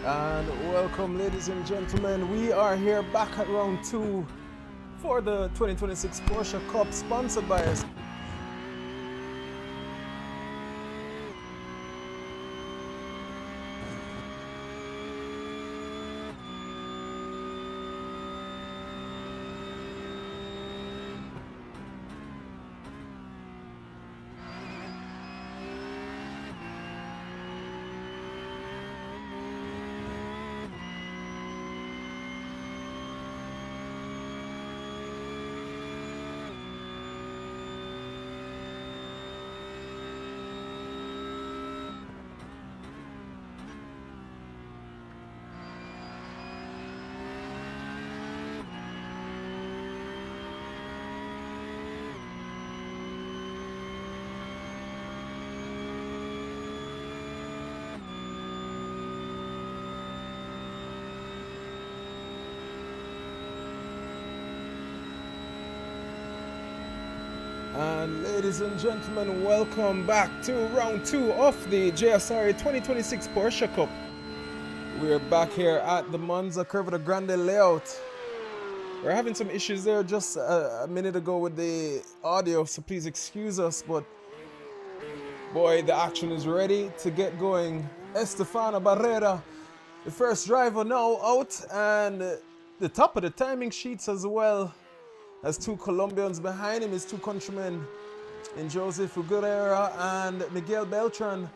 And welcome, ladies and gentlemen. We are here back at round 2 for the 2026 Porsche Cup, sponsored by us. And ladies and gentlemen, welcome back to round 2 of the JSRA 2026 Porsche Cup. We're back here at the Monza Curva de Grande layout. We're having some issues there just a minute ago with the audio, so please excuse us, but boy, the action is ready to get going. Estefano Barrera, the first driver, now out, and the top of the timing sheets as well. As two Colombians behind him, his two countrymen in Joseph Figueroa and Miguel Beltran.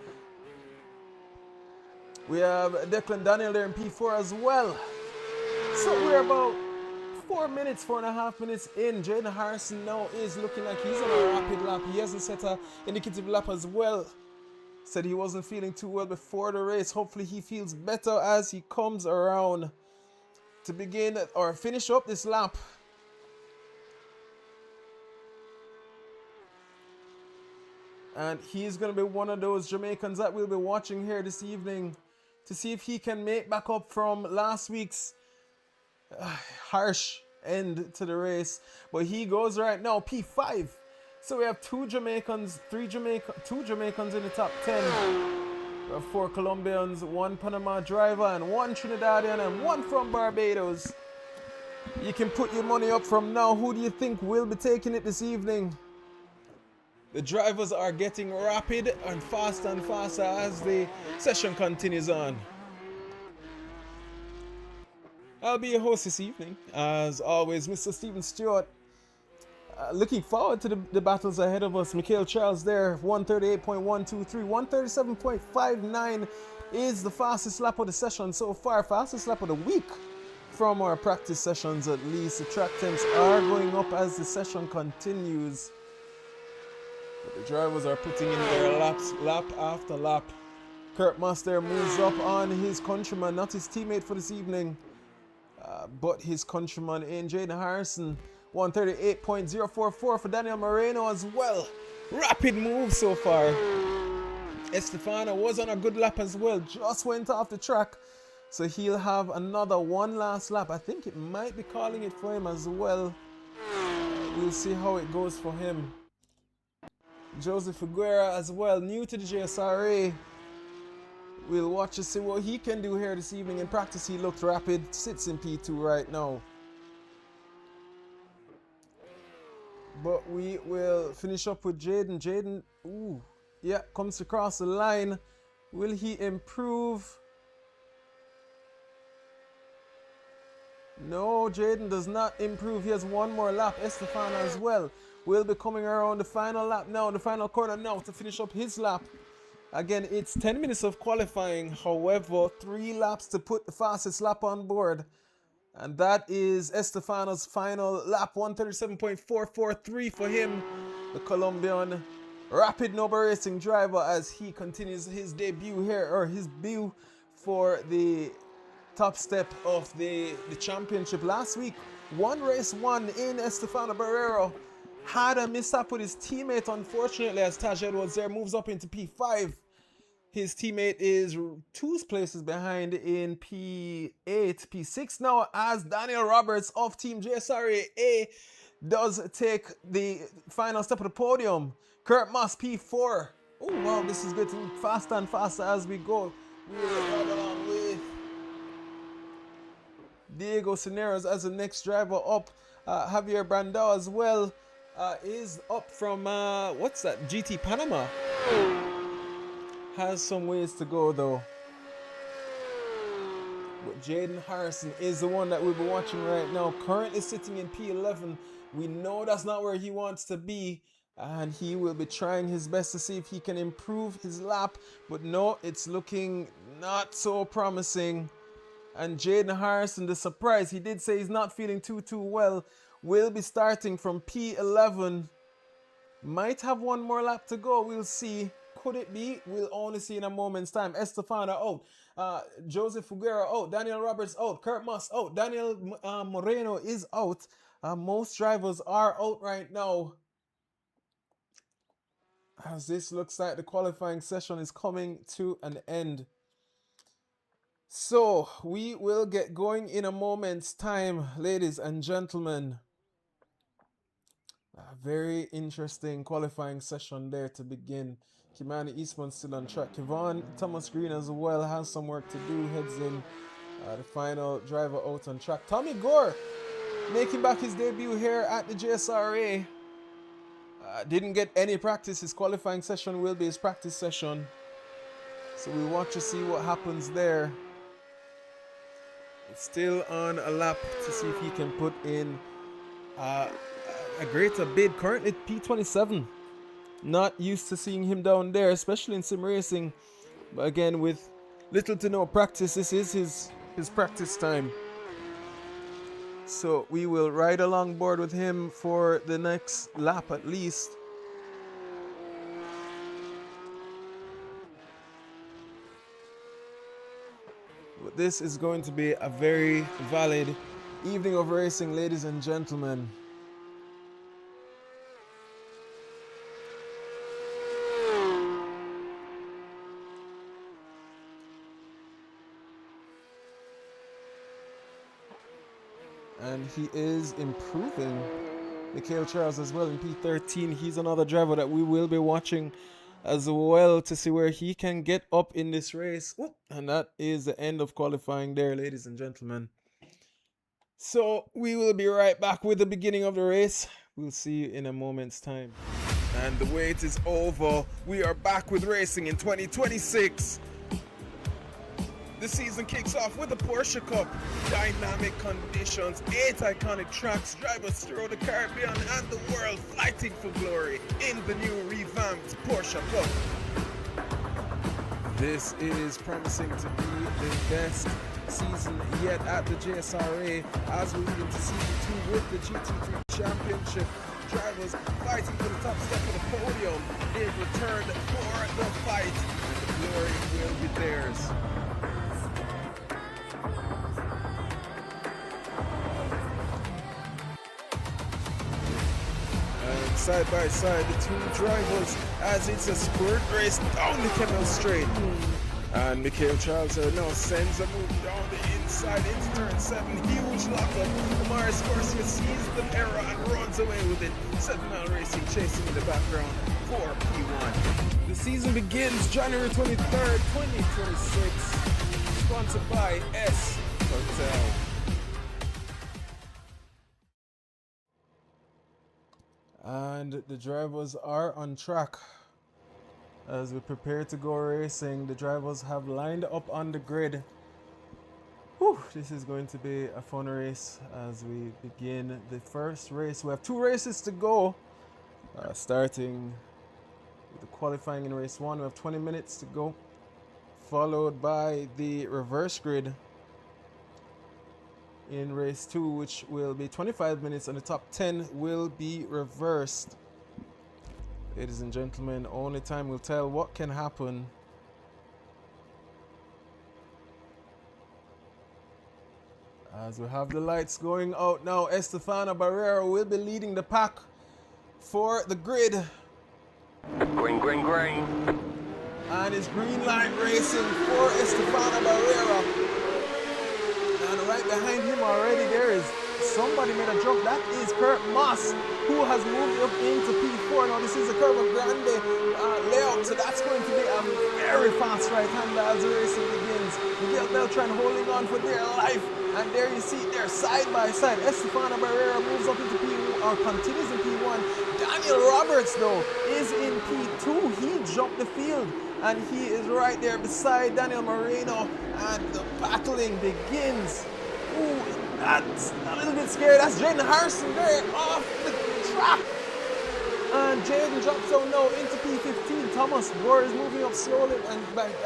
We have Declan Daniel there in P4 as well. So we're about 4.5 minutes in. Jaden Harrison now is looking like he's on a rapid lap. He hasn't set an indicative lap as well. Said he wasn't feeling too well before the race. Hopefully he feels better as he comes around to begin or finish up this lap. And he's going to be one of those Jamaicans that we'll be watching here this evening to see if he can make back up from last week's harsh end to the race. But he goes right now, P5. So we have two Jamaicans in the top 10. We have 4 Colombians, 1 Panama driver, and 1 Trinidadian, and 1 from Barbados. You can put your money up from now. Who do you think will be taking it this evening? The drivers are getting rapid and faster as the session continues on. I'll be your host this evening, as always, Mr. Stephen Stewart. Looking forward to the battles ahead of us. Mikhail Charles there, 138.123, 137.59 is the fastest lap of the session so far, fastest lap of the week from our practice sessions at least. The track temps are going up as the session continues. But the drivers are putting in their laps, lap after lap. Kurt Master moves up on his countryman, not his teammate for this evening, but his countryman in Jaden Harrison. 138.044 for Daniel Moreno as well. Rapid move so far. Estefano was on a good lap as well, just went off the track. So he'll have another one last lap. I think it might be calling it for him as well. We'll see how it goes for him. Joseph Figueroa as well, new to the JSRA. We'll watch to see what he can do here this evening. In practice, he looked rapid, sits in P2 right now. But we will finish up with Jaden. Jaden, comes across the line. Will he improve? No, Jaden does not improve. He has one more lap. Estefano as well will be coming around the final lap now, the final corner now to finish up his lap. Again, it's 10 minutes of qualifying. However, 3 laps to put the fastest lap on board. And that is Estefano's final lap, 137.443 for him, the Colombian rapid Nova Racing driver, as he continues his debut here, or his debut for the top step of the championship. Last week, race one in Estefano Barrera had a mishap with his teammate, unfortunately, as Taj Edwards there moves up into P5. His teammate is 2 places behind in P8, P6 now, as Daniel Roberts of Team JSRA does take the final step of the podium. Kurt Moss, P4. Oh wow, this is getting faster and faster as we go. We will ride along with Diego Cineros as the next driver up. Javier Brandao as well is up from, what's that, GT Panama. Has some ways to go though. But Jaden Harrison is the one that we'll be watching right now. Currently sitting in P11. We know that's not where he wants to be. And he will be trying his best to see if he can improve his lap. But no, it's looking not so promising. And Jaden Harrison, the surprise, he did say he's not feeling too well. Will be starting from P11. Might have one more lap to go. We'll see. Could it be? We'll only see in a moment's time. Estefano out. Joseph Figueroa out. Daniel Roberts out. Kurt Moss out. Daniel Moreno is out. Most drivers are out right now, as this looks like the qualifying session is coming to an end. So we will get going in a moment's time, ladies and gentlemen. A very interesting qualifying session there to begin. Kimani Eastman still on track. Kevon Thomas Green as well has some work to do. Heads in the final driver out on track. Tommy Gore making back his debut here at the JSRA. Didn't get any practice. His qualifying session will be his practice session. So we'll watch to see what happens there. It's still on a lap to see if he can put in a greater bid. Currently P27. Not used to seeing him down there, especially in sim racing. But again, with little to no practice, this is his practice time. So we will ride along board with him for the next lap at least. But this is going to be a very valid evening of racing, ladies and gentlemen. And he is improving. Mikhail Charles as well in P13. He's another driver that we will be watching as well to see where he can get up in this race. Ooh, and that is the end of qualifying there, ladies and gentlemen. So we will be right back with the beginning of the race. We'll see you in a moment's time. And the wait is over. We are back with racing in 2026. The season kicks off with the Porsche Cup. Dynamic conditions, 8 iconic tracks, drivers throughout the Caribbean and the world fighting for glory in the new revamped Porsche Cup. This is promising to be the best season yet at the JSRA as we lead into season 2 with the GT3 Championship. Drivers fighting for the top step of the podium. They've returned for the fight, and the glory will be theirs. Side by side, the two drivers as it's a sprint race down the Kemmel Straight. And Mikhail Charles now sends a move down the inside into turn 7. Huge lockup. Maris Garcia sees the error and runs away with it. 7 Mile Racing chasing in the background for P1. The season begins January 23rd, 2026. Sponsored by SHotels. And the drivers are on track as we prepare to go racing. The drivers have lined up on the grid. Whew, this is going to be a fun race as we begin the first race. We have 2 races to go, starting with the qualifying in race 1. We have 20 minutes to go, followed by the reverse grid in race 2, which will be 25 minutes, and the top 10 will be reversed. Ladies and gentlemen, only time will tell what can happen. As we have the lights going out now, Estefano Barrera will be leading the pack for the grid. Green, green, green. And it's green line racing for Estefano Barrera. And right behind him already there is somebody made a jump. That is Kurt Moss, who has moved up into P4. Now this is a Curva Grande layout, so that's going to be a very fast right-hander as the racing begins. Miguel Beltran holding on for their life. And there you see, they're side by side. Estefano Barrera moves up into P1, or continues in P1. Daniel Roberts, though, is in P2. He jumped the field, and he is right there beside Daniel Moreno. And the battling begins. Ooh, that's a little bit scary. That's Jaden Harrison there off the track. And Jaden drops down now into P15. Thomas Bohr is moving up slowly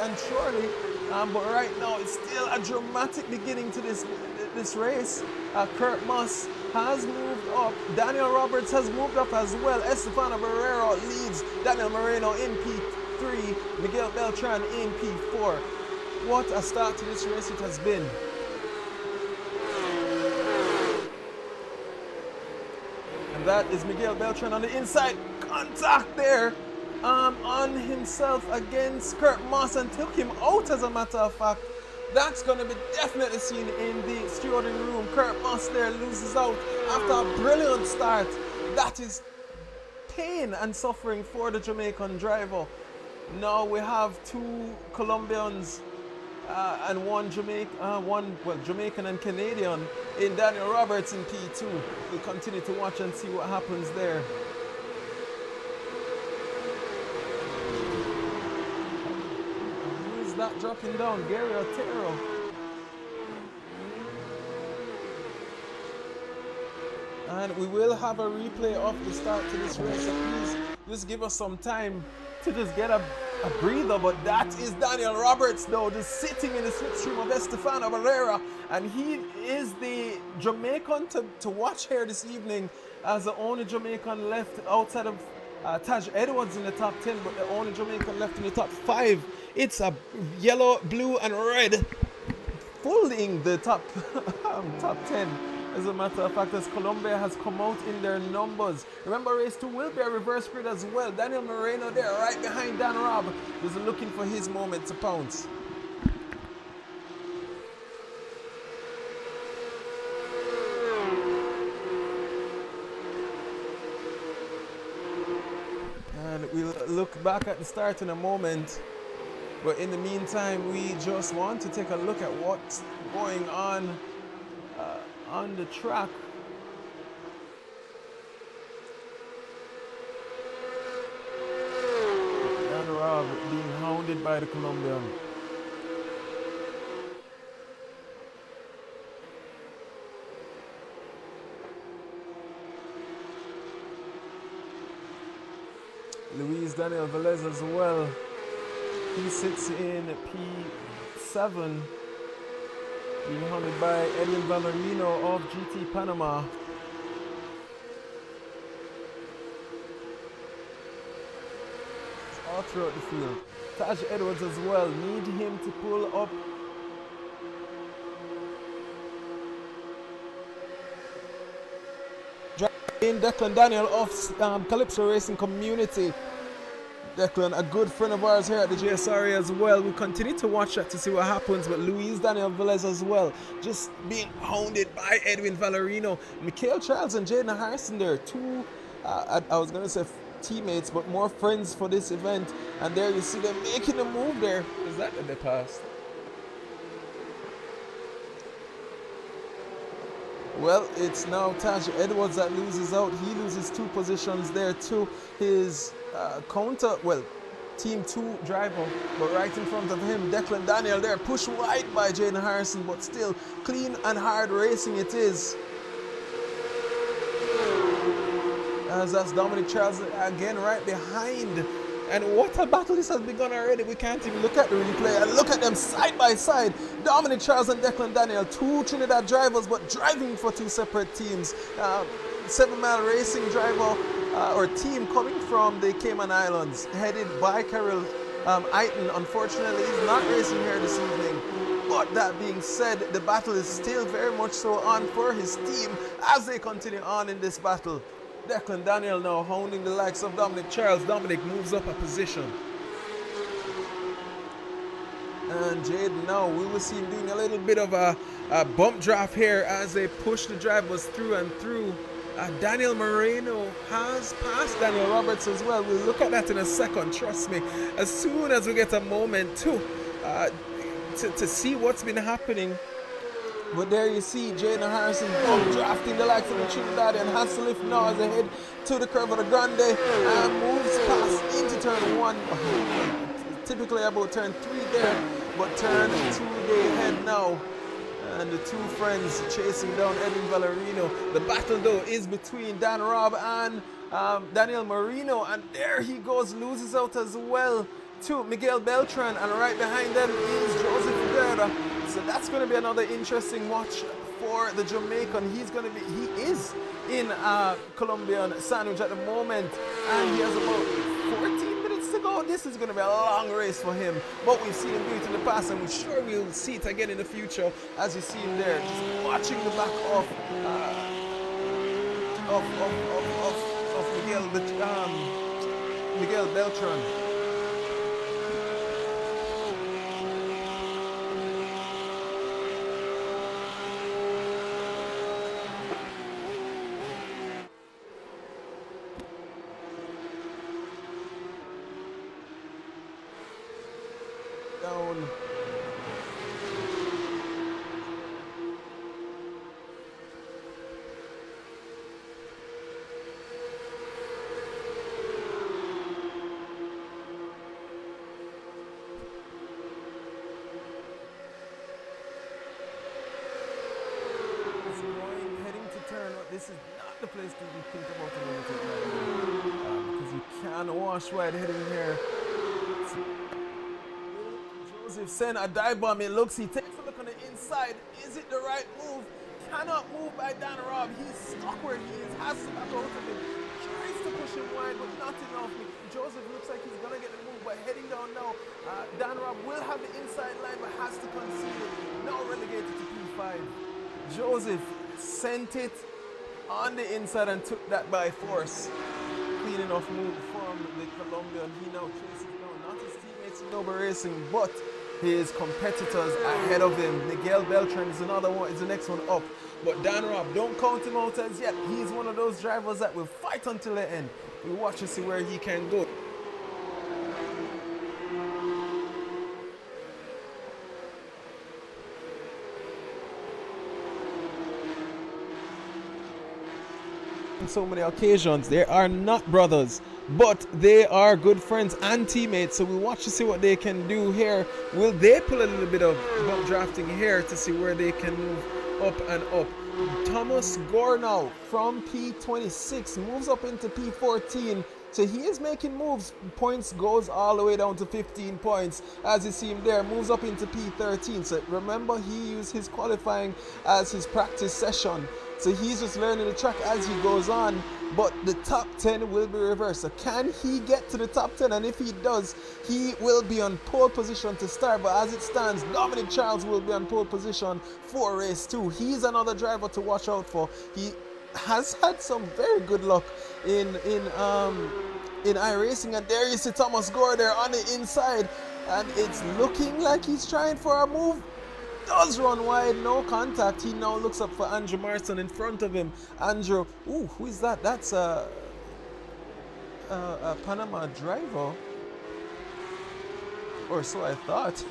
and surely. But right now, it's still a dramatic beginning to this race. Kurt Moss has moved up. Daniel Roberts has moved up as well. Estefano Barrera leads. Daniel Moreno in P3. Miguel Beltran in P4. What a start to this race it has been. And that is Miguel Beltran on the inside. Contact there. On himself against Kurt Moss and took him out, as a matter of fact. That's going to be definitely seen in the stewarding room. Kurt Moss there loses out after a brilliant start. That is pain and suffering for the Jamaican driver. Now we have two Colombians and one Jamaican and Canadian in Daniel Roberts in P2. We'll continue to watch and see what happens there. That dropping down, Gary Otero. And we will have a replay of the start to this race, so please just give us some time to just get a breather. But that is Daniel Roberts, though, just sitting in the slipstream of Estefano Barrera, and he is the Jamaican to watch here this evening, as the only Jamaican left outside of Taj Edwards in the top 10, but the only Jamaican left in the top 5. It's a yellow, blue, and red, folding the top 10. As a matter of fact, as Colombia has come out in their numbers. Remember, race 2 will be a reverse grid as well. Daniel Moreno there, right behind Dan Robb, is looking for his moment to pounce. And we'll look back at the start in a moment. But in the meantime, we just want to take a look at what's going on the track. Dan Robb being hounded by the Colombian. Luis Daniel Velez as well. He sits in P7, being hounded by Edwin Vallarino of GT Panama. It's all throughout the field. Taj Edwards as well, need him to pull up. In Declan Daniel of Calypso Racing Community. Declan, a good friend of ours here at the JSRA as well. We'll continue to watch that to see what happens. But Luis Daniel Velez as well, just being hounded by Edwin Vallarino. Mikhail Charles and Jaden Harrison there, two, I was going to say teammates, but more friends for this event. And there you see them making a move there. Is that they passed? Well, it's now Taj Edwards that loses out. He loses 2 positions there to his Team 2 driver. But right in front of him, Declan Daniel there, pushed wide by Jaden Harrison, but still clean and hard racing it is. As that's Dominic Charles again right behind. And what a battle this has begun already. We can't even look at the replay and look at them side by side. Dominic Charles and Declan Daniel, 2 Trinidad drivers, but driving for 2 separate teams. 7 Mile Racing driver or team coming from the Cayman Islands, headed by Carol Aiton. Unfortunately, he's not racing here this evening. But that being said, the battle is still very much so on for his team as they continue on in this battle. Declan Daniel now hounding the likes of Dominic Charles. Dominic moves up a position. And Jaden now, we will see him doing a little bit of a bump draft here as they push the drivers through and through. Daniel Moreno has passed Daniel Roberts as well. We'll look at that in a second, trust me. As soon as we get a moment to to see what's been happening. But there you see Jaden Harrison drafting the likes of the Trinidad and has to lift now as they head to the curve of the Grande and moves past into turn 1. Typically about turn 3 there, but turn 2 they head now. And the two friends chasing down Edwin Valerino. The battle though is between Dan Robb and Daniel Marino, and there he goes, loses out as well to Miguel Beltran, and right behind them is Joseph Figueroa. So that's going to be another interesting watch for the Jamaican. He is in Colombian sandwich at the moment, and he has about 14 minutes to go. This is going to be a long race for him, but we've seen him do it in the past, and we're sure we'll see it again in the future. As you see him there, just watching the back of Miguel Beltran. Down. Heading to turn. This is not the place to even think about a limited right, because you can wash wide heading here. Joseph sent a dive bomb. It looks, he takes a look on the inside. Is it the right move? Cannot move by Dan Robb. He's stuck where he is. Has to back out of him. Tries to push him wide, but not enough. Joseph looks like he's gonna get the move, but heading down now. Dan Robb will have the inside line, but has to concede it. Now relegated to P5. Joseph sent it on the inside and took that by force. Clean enough move from the Colombian. He now chases down not his teammates in Noble Racing, but his competitors ahead of him. Miguel Beltran is another one, is the next one up. But Dan Robb, don't count him out as yet. He's one of those drivers that will fight until the end. We watch to see where he can go. On so many occasions, they are not brothers, but they are good friends and teammates. So we watch to see what they can do here. Will they pull a little bit of bump drafting here to see where they can move up and up? Thomas Gore now from P26 moves up into P14. So he is making moves. Points goes all the way down to 15 points. As you see him there, moves up into P13. So remember, he used his qualifying as his practice session. So he's just learning the track as he goes on. But the top 10 will be reversed. So can he get to the top 10? And if he does, he will be on pole position to start. But as it stands, Dominic Charles will be on pole position for race 2. He's another driver to watch out for. He has had some very good luck in iRacing, and there you see Thomas Gore there on the inside, and it's looking like he's trying for a move. Does run wide, no contact. He now looks up for Andrew Marston in front of him. Andrew, ooh, who is that? That's a Panama driver, or so I thought.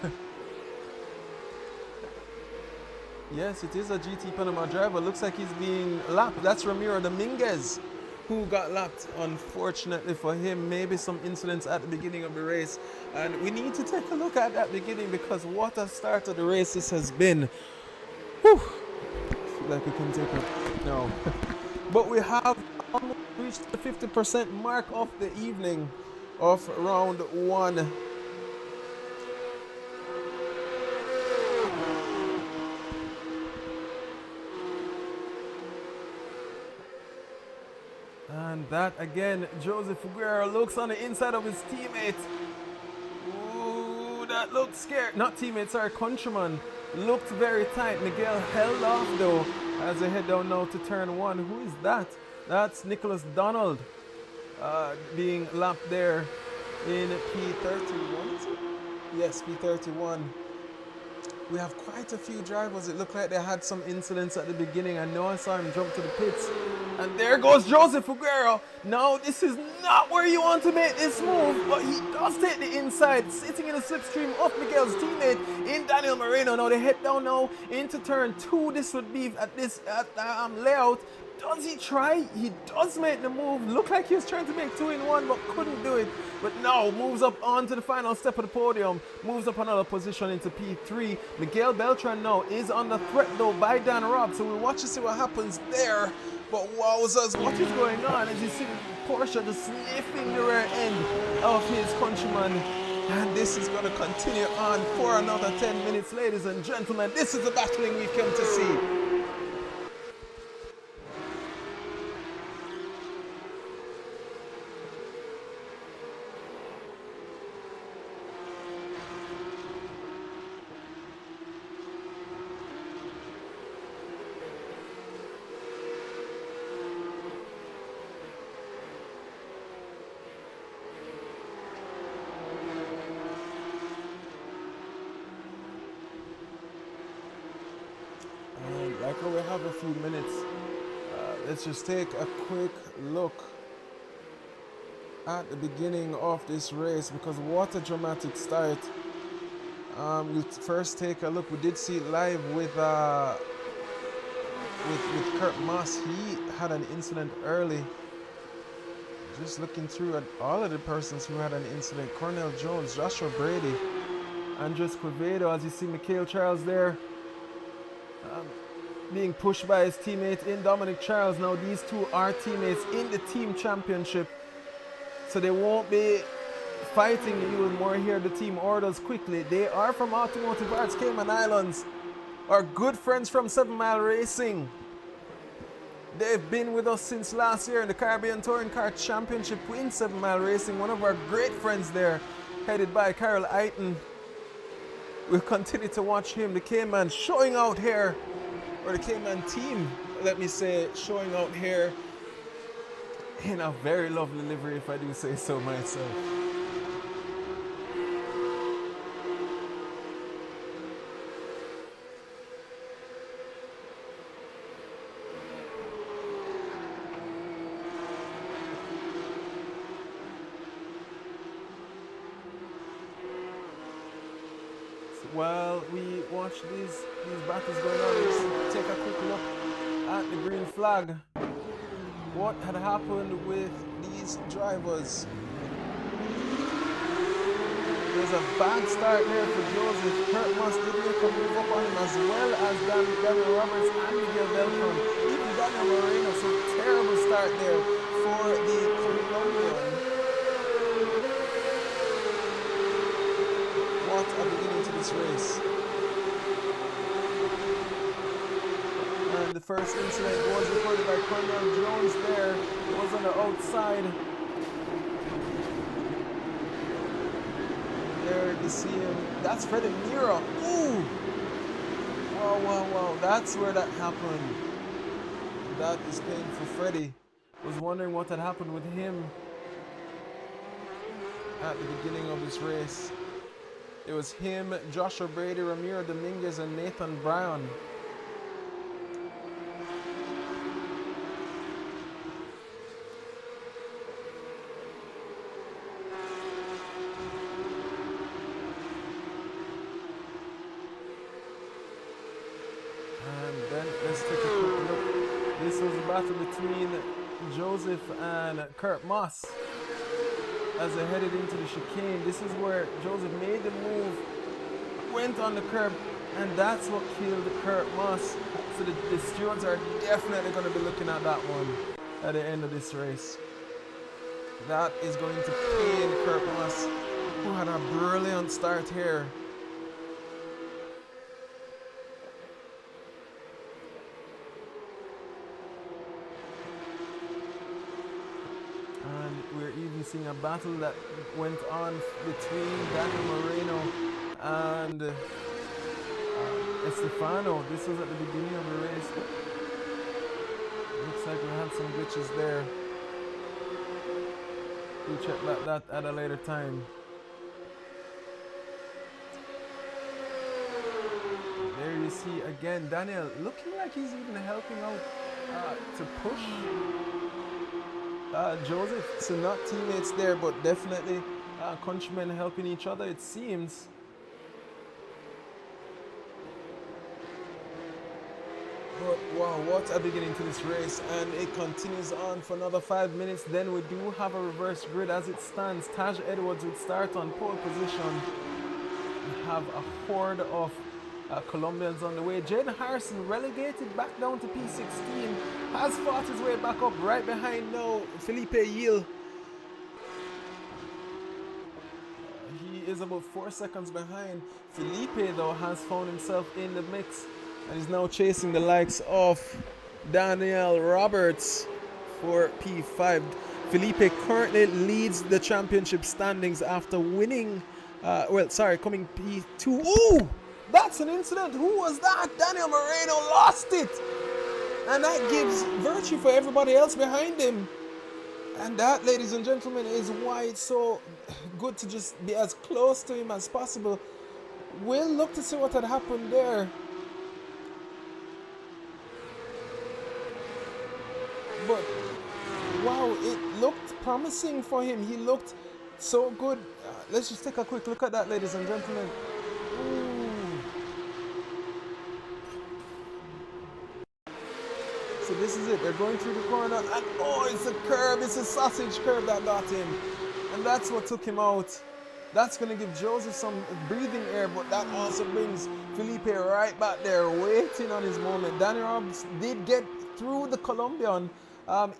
Yes, it is a GT Panama driver. Looks like he's being lapped. That's Ramiro Dominguez, who got lapped, unfortunately for him. Maybe some incidents at the beginning of the race. And we need to take a look at that beginning, because what a start of the race this has been. Whew. I feel like we can take it now. But we have almost reached the 50% mark of the evening of round 1. And that again, Joseph Figueroa looks on the inside of his teammate. Ooh, that looked scared. Not teammate, sorry, countryman. Looked very tight. Miguel held off though as they head down now to turn 1. Who is that? That's Nicholas Donald being lapped there in P31, is it? Yes, P31. We have quite a few drivers. It looked like they had some incidents at the beginning. I know I saw him jump to the pits And there goes Joseph Figueroa. Now, this is not where you want to make this move, but he does take the inside, sitting in the slipstream of Miguel's teammate in Daniel Moreno. Now, they head down now into turn 2. This would be at this layout. Does he try? He does make the move. Looked like he was trying to make 2 in 1, but couldn't do it. But no, moves up onto the final step of the podium. Moves up another position into P3. Miguel Beltran now is under threat though by Dan Robb. So we'll watch to see what happens there. But wowzers, what is going on? As you see Porsche just sniffing the rear end of his countryman. And this is going to continue on for another 10 minutes, ladies and gentlemen. This is the battling we've come to see. Like we have a few minutes, let's just take a quick look at the beginning of this race, because what a dramatic start. We'll first take a look. We did see it live with Kurt Moss. He had an incident early. Just looking through at all of the persons who had an incident: Cornell Jones, Joshua Brady, Andres Quevedo. As you see Mikhail Charles there, being pushed by his teammate in Dominic Charles. Now these two are teammates in the team championship, so they won't be fighting. You will more hear the team orders quickly. They are from Automotive Arts Cayman Islands, our good friends from 7 Mile Racing. They've been with us since last year in the Caribbean Touring Car Championship in 7 Mile Racing. One of our great friends there, headed by Carol Eiton. We'll continue to watch him. The Cayman showing out here, or the Cayman team, let me say, showing out here in a very lovely livery, if I do say so myself. While we watch these battles going on, let's take a quick look at the green flag. What had happened with these drivers? There's a bad start there for Joseph. Kurt Moss did make a move up on him, as well as Daniel Roberts and Miguel Beltran. Even Daniel Moreno, so terrible start there for the Colombian. What a beginning to this race. And the first incident was reported by Cornell Jones there. It was on the outside. There you see him. That's Freddie Mira. Ooh! Wow, wow, wow. That's where that happened. That is painful. Freddie was wondering what had happened with him at the beginning of this race. It was him, Joshua Brady, Ramiro Dominguez, and Nathan Brown. And then let's take a quick look. This was a battle between Joseph and Kurt Moss as they headed into the chicane. This is where Joseph made the move, went on the curb, and that's what killed Kurt Moss. So the stewards are definitely going to be looking at that one at the end of this race. That is going to pain Kurt Moss, who had a brilliant start here. And we're even seeing a battle that went on between Daniel Moreno and Estefano. This was at the beginning of the race. Looks like we had some glitches there. We'll check that at a later time. There you see see again Daniel looking like he's even helping out to push Joseph. So not teammates there, but definitely countrymen helping each other, it seems. But wow, what a beginning to this race, and it continues on for another 5 minutes. Then we do have a reverse grid as it stands. Taj Edwards would start on pole position. We have a horde of Colombians on the way. Jaden Harrison relegated back down to P16, has fought his way back up right behind now Felipe Yil. He is about 4 seconds behind. Felipe though has found himself in the mix and is now chasing the likes of Daniel Roberts for P5. Felipe currently leads the championship standings after winning, coming P2. Ooh, that's an incident. Who was that? Daniel Moreno lost it. And that gives virtue for everybody else behind him. And that, ladies and gentlemen, is why it's so good to just be as close to him as possible. We'll look to see what had happened there. But wow, it looked promising for him. He looked so good. Let's just take a quick look at that, ladies and gentlemen. Ooh. So this is it. They're going through the corner, and oh, it's a curb. It's a sausage curb that got him, and that's what took him out. That's going to give Joseph some breathing air, but that also brings Felipe right back there, waiting on his moment. Danny Robb did get through the Colombian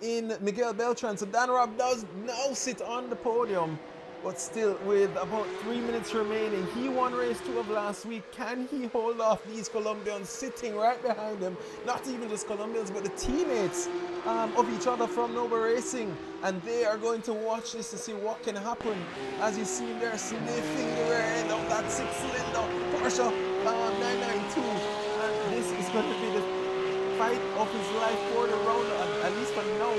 in Miguel Beltran. So Dan Robb does now sit on the podium, but still with about 3 minutes remaining. He won race 2 of last week. Can he hold off these Colombians sitting right behind him? Not even just Colombians, but the teammates of each other from Nova Racing. And they are going to watch this to see what can happen. As you see there, sniffing the rear end of that 6-cylinder Porsche 992. And this is going to be the fight of his life for the round, at least for now,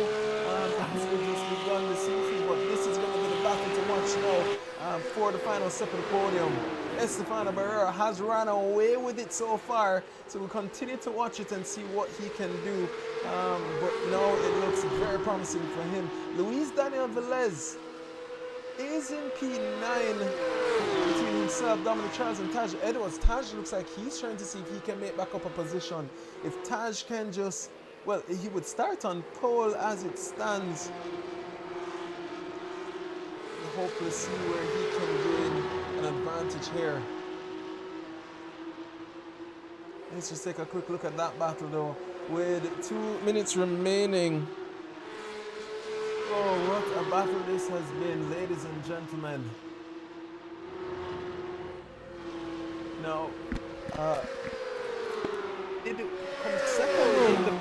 as we just begun the season. But this is going to be the battle to watch now for the final step of the podium. Estefano Barrera has run away with it so far, so we'll continue to watch it and see what he can do. But now it looks very promising for him. Luis Daniel Velez is in P9 between himself, Dominic Charles, and Taj Edwards. Taj looks like he's trying to see if he can make back up a position. If Taj can just, well, he would start on pole as it stands. We hope to see where he can gain an advantage here. Let's just take a quick look at that battle though. With 2 minutes remaining. Oh, what a battle this has been, ladies and gentlemen. Now, it comes second in the...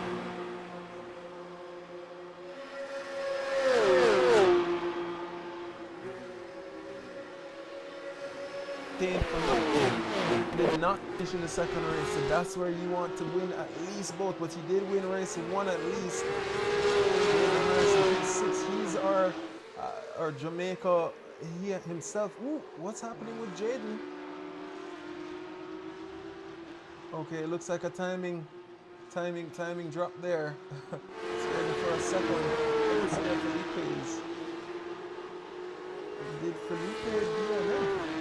Did not finish in the second race, so that's where you want to win at least both, but he did win race 1 at least. He's our Jamaica, he himself. Ooh, what's happening with Jaden? Okay, it looks like a timing drop there. Scared me for a second. Let's see if Felipe's. Did Felipe do enough?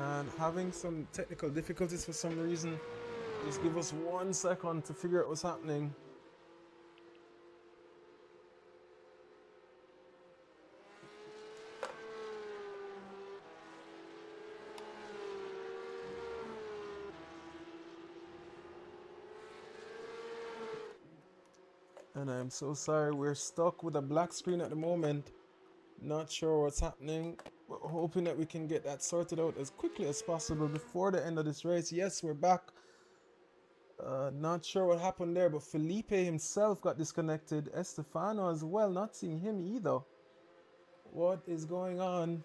And having some technical difficulties for some reason. Just give us 1 second to figure out what's happening. And I'm so sorry, we're stuck with a black screen at the moment. Not sure what's happening. We're hoping that we can get that sorted out as quickly as possible before the end of this race. Yes, we're back. Not sure what happened there, but Felipe himself got disconnected. Estefano as well, not seeing him either. What is going on?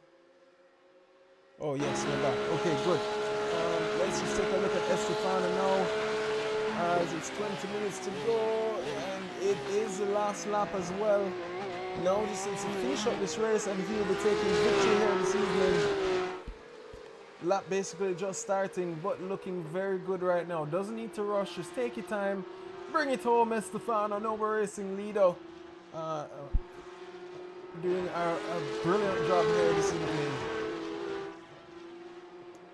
Oh yes, we're back. Okay, good. Let's just take a look at Estefano now. as it's 20 minutes to go, and it is the last lap as well. Now just needs to finish up this race, and he will be taking victory here this evening. Lap basically just starting, but looking very good right now. Doesn't need to rush, just take your time. Bring it home, Estefano. Nova Racing Lido doing a brilliant job here this evening.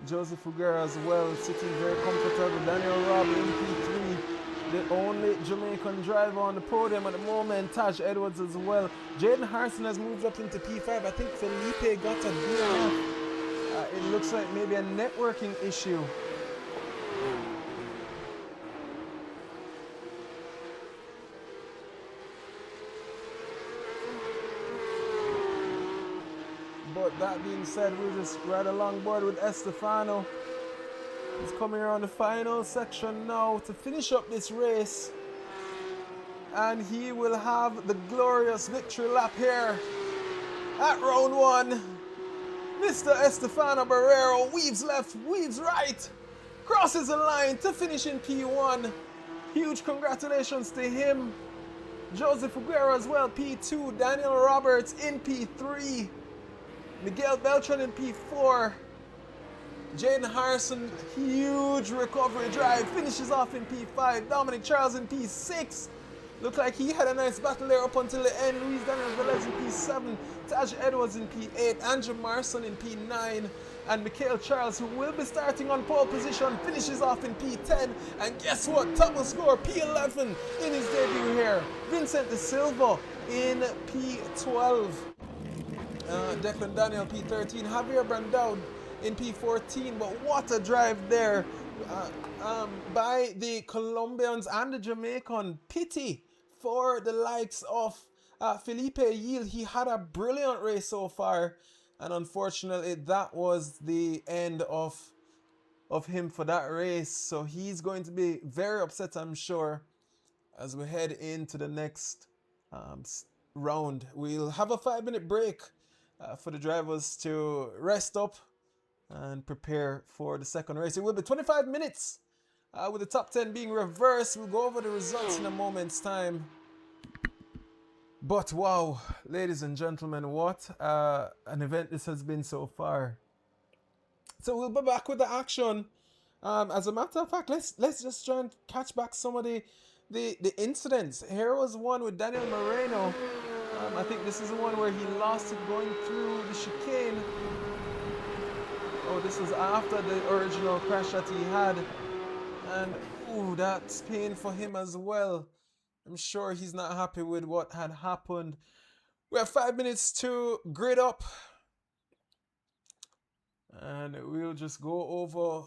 Joseph Figueroa as well, sitting very comfortable. Daniel Robb in P3, the only Jamaican driver on the podium at the moment. Taj Edwards as well. Jaden Harrison has moved up into P5. I think Felipe got a DNF. It looks like maybe a networking issue. But that being said, we'll just ride along board with Estefano. He's coming around the final section now to finish up this race. And he will have the glorious victory lap here at round one. Mr. Estefano Barrero weaves left, weaves right, crosses the line to finish in P1. Huge congratulations to him. Joseph Figueroa as well, P2. Daniel Roberts in P3. Miguel Beltran in P4. Jaden Harrison, huge recovery drive, finishes off in P5. Dominic Charles in P6. Looked like he had a nice battle there up until the end. Luis Daniel Velez in P7. Taj Edwards in P8. Andrew Marson in P9. And Mikhail Charles, who will be starting on pole position, finishes off in P10. And guess what? Top will score P11 in his debut here. Vincent De Silva in P12. Declan Daniel P13. Javier Brandao in P14. But what a drive there by the Colombians and the Jamaican. Pity for the likes of Felipe Yield. He had a brilliant race so far, and unfortunately that was the end of him for that race. So he's going to be very upset, I'm sure, as we head into the next round. We'll have a 5-minute break for the drivers to rest up and prepare for the second race. It will be 25 minutes with the top 10 being reversed. We'll go over the results in a moment's time. But wow, ladies and gentlemen, what an event this has been so far. So we'll be back with the action. As a matter of fact, let's just try and catch back some of the incidents. Here was one with Daniel Moreno. I think this is the one where he lost it going through the chicane. Oh, this was after the original crash that he had. And ooh, that's pain for him as well. I'm sure he's not happy with what had happened. We have 5 minutes to grid up. And we'll just go over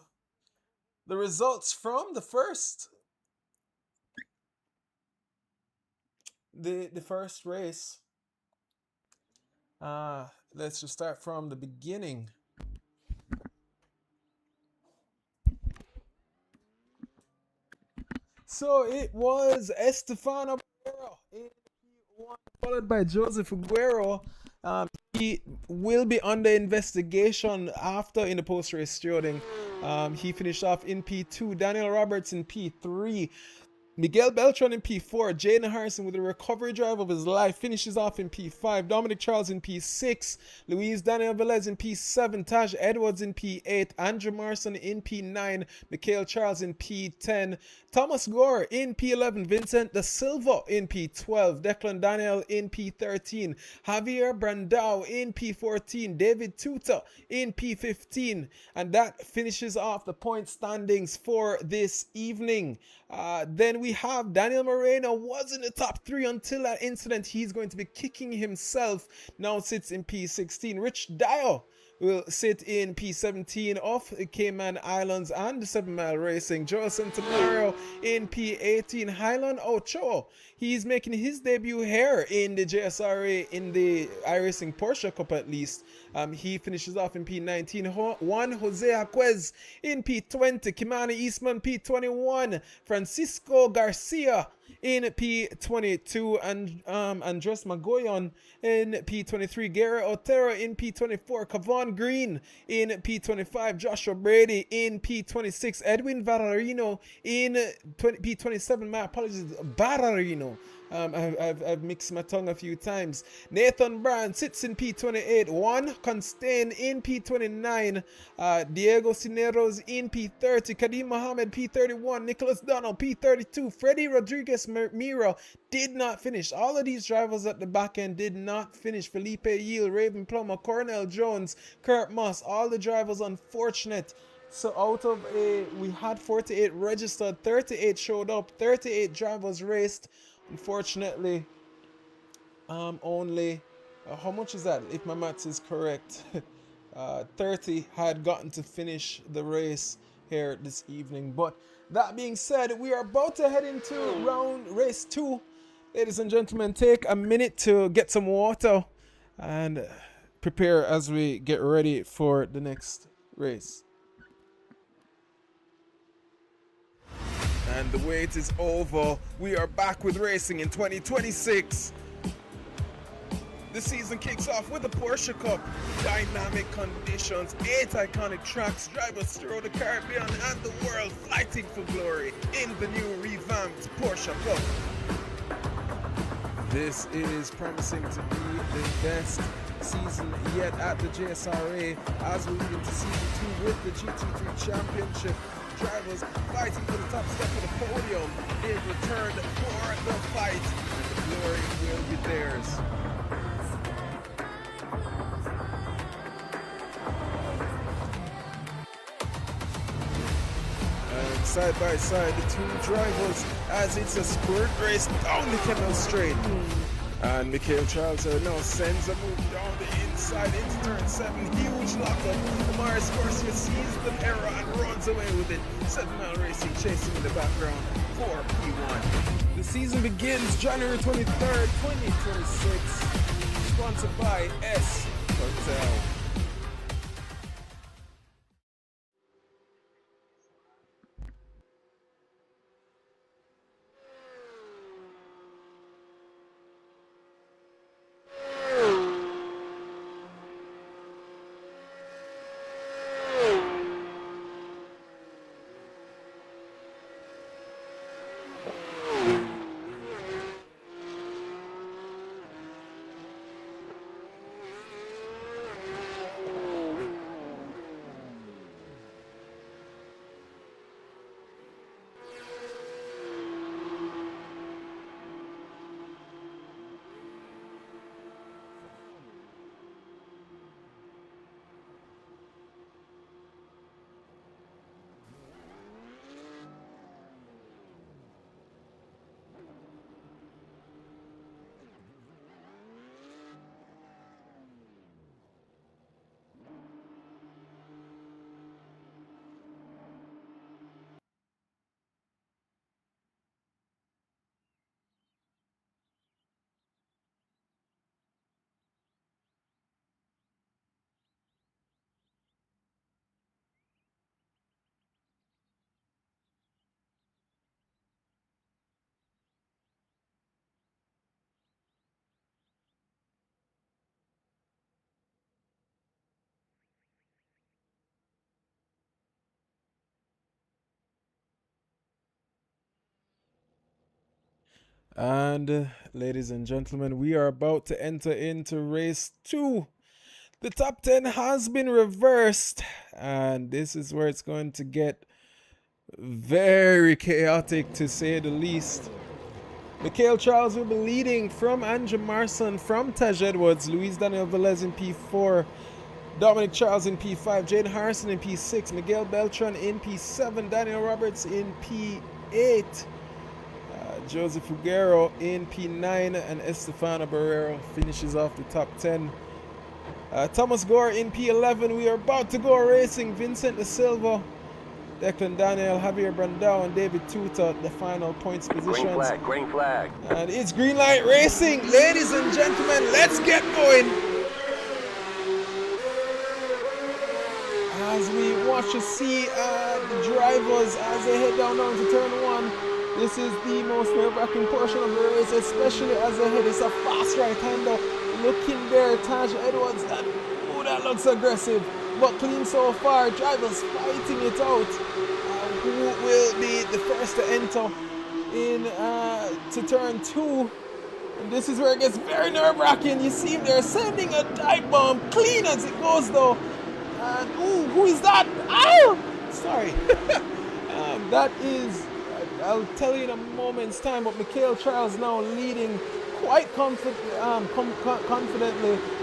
the results from the first race. Let's just start from the beginning. So it was Estefano Barrero in P1, followed by Joseph Figueroa. He will be under investigation after in the post-race stewarding. He finished off in P2. Daniel Roberts in P3. Miguel Beltran in P4. Jaden Harrison with a recovery drive of his life finishes off in P5. Dominic Charles in P6. Luis Daniel Velez in P7. Taj Edwards in P8. Andrew Marson in P9. Mikhail Charles in P10. Thomas Gore in P11. Vincent De Silva in P12. Declan Daniel in P13. Javier Brandao in P14. David Tuta in P15. And that finishes off the point standings for this evening. Then we have Daniel Moreno was in the top 3 until that incident. He's going to be kicking himself. Now sits in P16. Rich Dyer will sit in P17 off the Cayman Islands and the 7 Mile Racing. Joel Santamario in P18. Highland Ochoa, he's making his debut here in the JSRA in the iRacing Porsche Cup at least. He finishes off in P19. Juan Jose Jaquez in P20. Kimani Eastman P21. Francisco Garcia in P22, and Andres Magoyan in P23. Gary Otero in P24. Kavon Sean Green in P25, Joshua Brady in P26, Edwin Vararino in P27. My apologies, Bararino. I've mixed my tongue a few times. Nathan Brown sits in P28. Juan Constain in P29. Diego Cineros in P30. Kadim Mohammed P31. Nicholas Donald P32. Freddie Rodriguez Miro did not finish. All of these drivers at the back end did not finish. Felipe Yield, Raven Plummer, Cornell Jones, Kurt Moss, all the drivers unfortunate. So out of we had 48 registered, 38 showed up, 38 drivers raced. Unfortunately, only how much is that? If my maths is correct, 30 had gotten to finish the race here this evening. But that being said, we are about to head into race 2. Ladies and gentlemen, take a minute to get some water and prepare as we get ready for the next race. And the wait is over. We are back with racing in 2026. The season kicks off with the Porsche Cup. Dynamic conditions, 8 iconic tracks, drivers throughout the Caribbean and the world fighting for glory in the new revamped Porsche Cup. This is promising to be the best season yet at the JSRA as we lead into season 2 with the GT3 Championship. Drivers fighting for the top step of the podium. They've returned for the fight, and the glory will be theirs. And side by side, the two drivers as it's a spurt race down the Kendall Straight. And Mikhail Charles now sends a move down the inside into turn 7. Huge lockup. Amaris Garcia sees the error and runs away with it. 7 Mile Racing chasing in the background for P1. The season begins January 23rd, 2026. Sponsored by SHotels. And ladies and gentlemen, we are about to enter into race 2. The top 10 has been reversed, and this is where it's going to get very chaotic, to say the least. Mikhail Charles will be leading from Andrew Marson, from Taj Edwards, Luis Daniel Velez in P4, Dominic Charles in P5, Jaden Harrison in P6, Miguel Beltran in P7, Daniel Roberts in P8, Joseph Figueroa in P9, and Estefano Barrero finishes off the top 10. Thomas Gore in P11. We are about to go racing. Vincent De Silva, Declan Daniel, Javier Brandao, and David Tuta, the final points positions. Green flag. And it's green light racing. Ladies and gentlemen, let's get going. As we watch to see the drivers as they head down to turn 1. This is the most nerve-wracking portion of the race, especially as ahead is a fast right-hander. Looking there, Taj Edwards, and that looks aggressive, but clean so far. Drivers fighting it out. Who will be the first to enter in to turn 2? And this is where it gets very nerve-wracking. You see him there sending a dive bomb, clean as it goes though. And ooh, who is that? Ow! Sorry. That is, I'll tell you in a moment's time, but Michael Charles now leading quite confidently.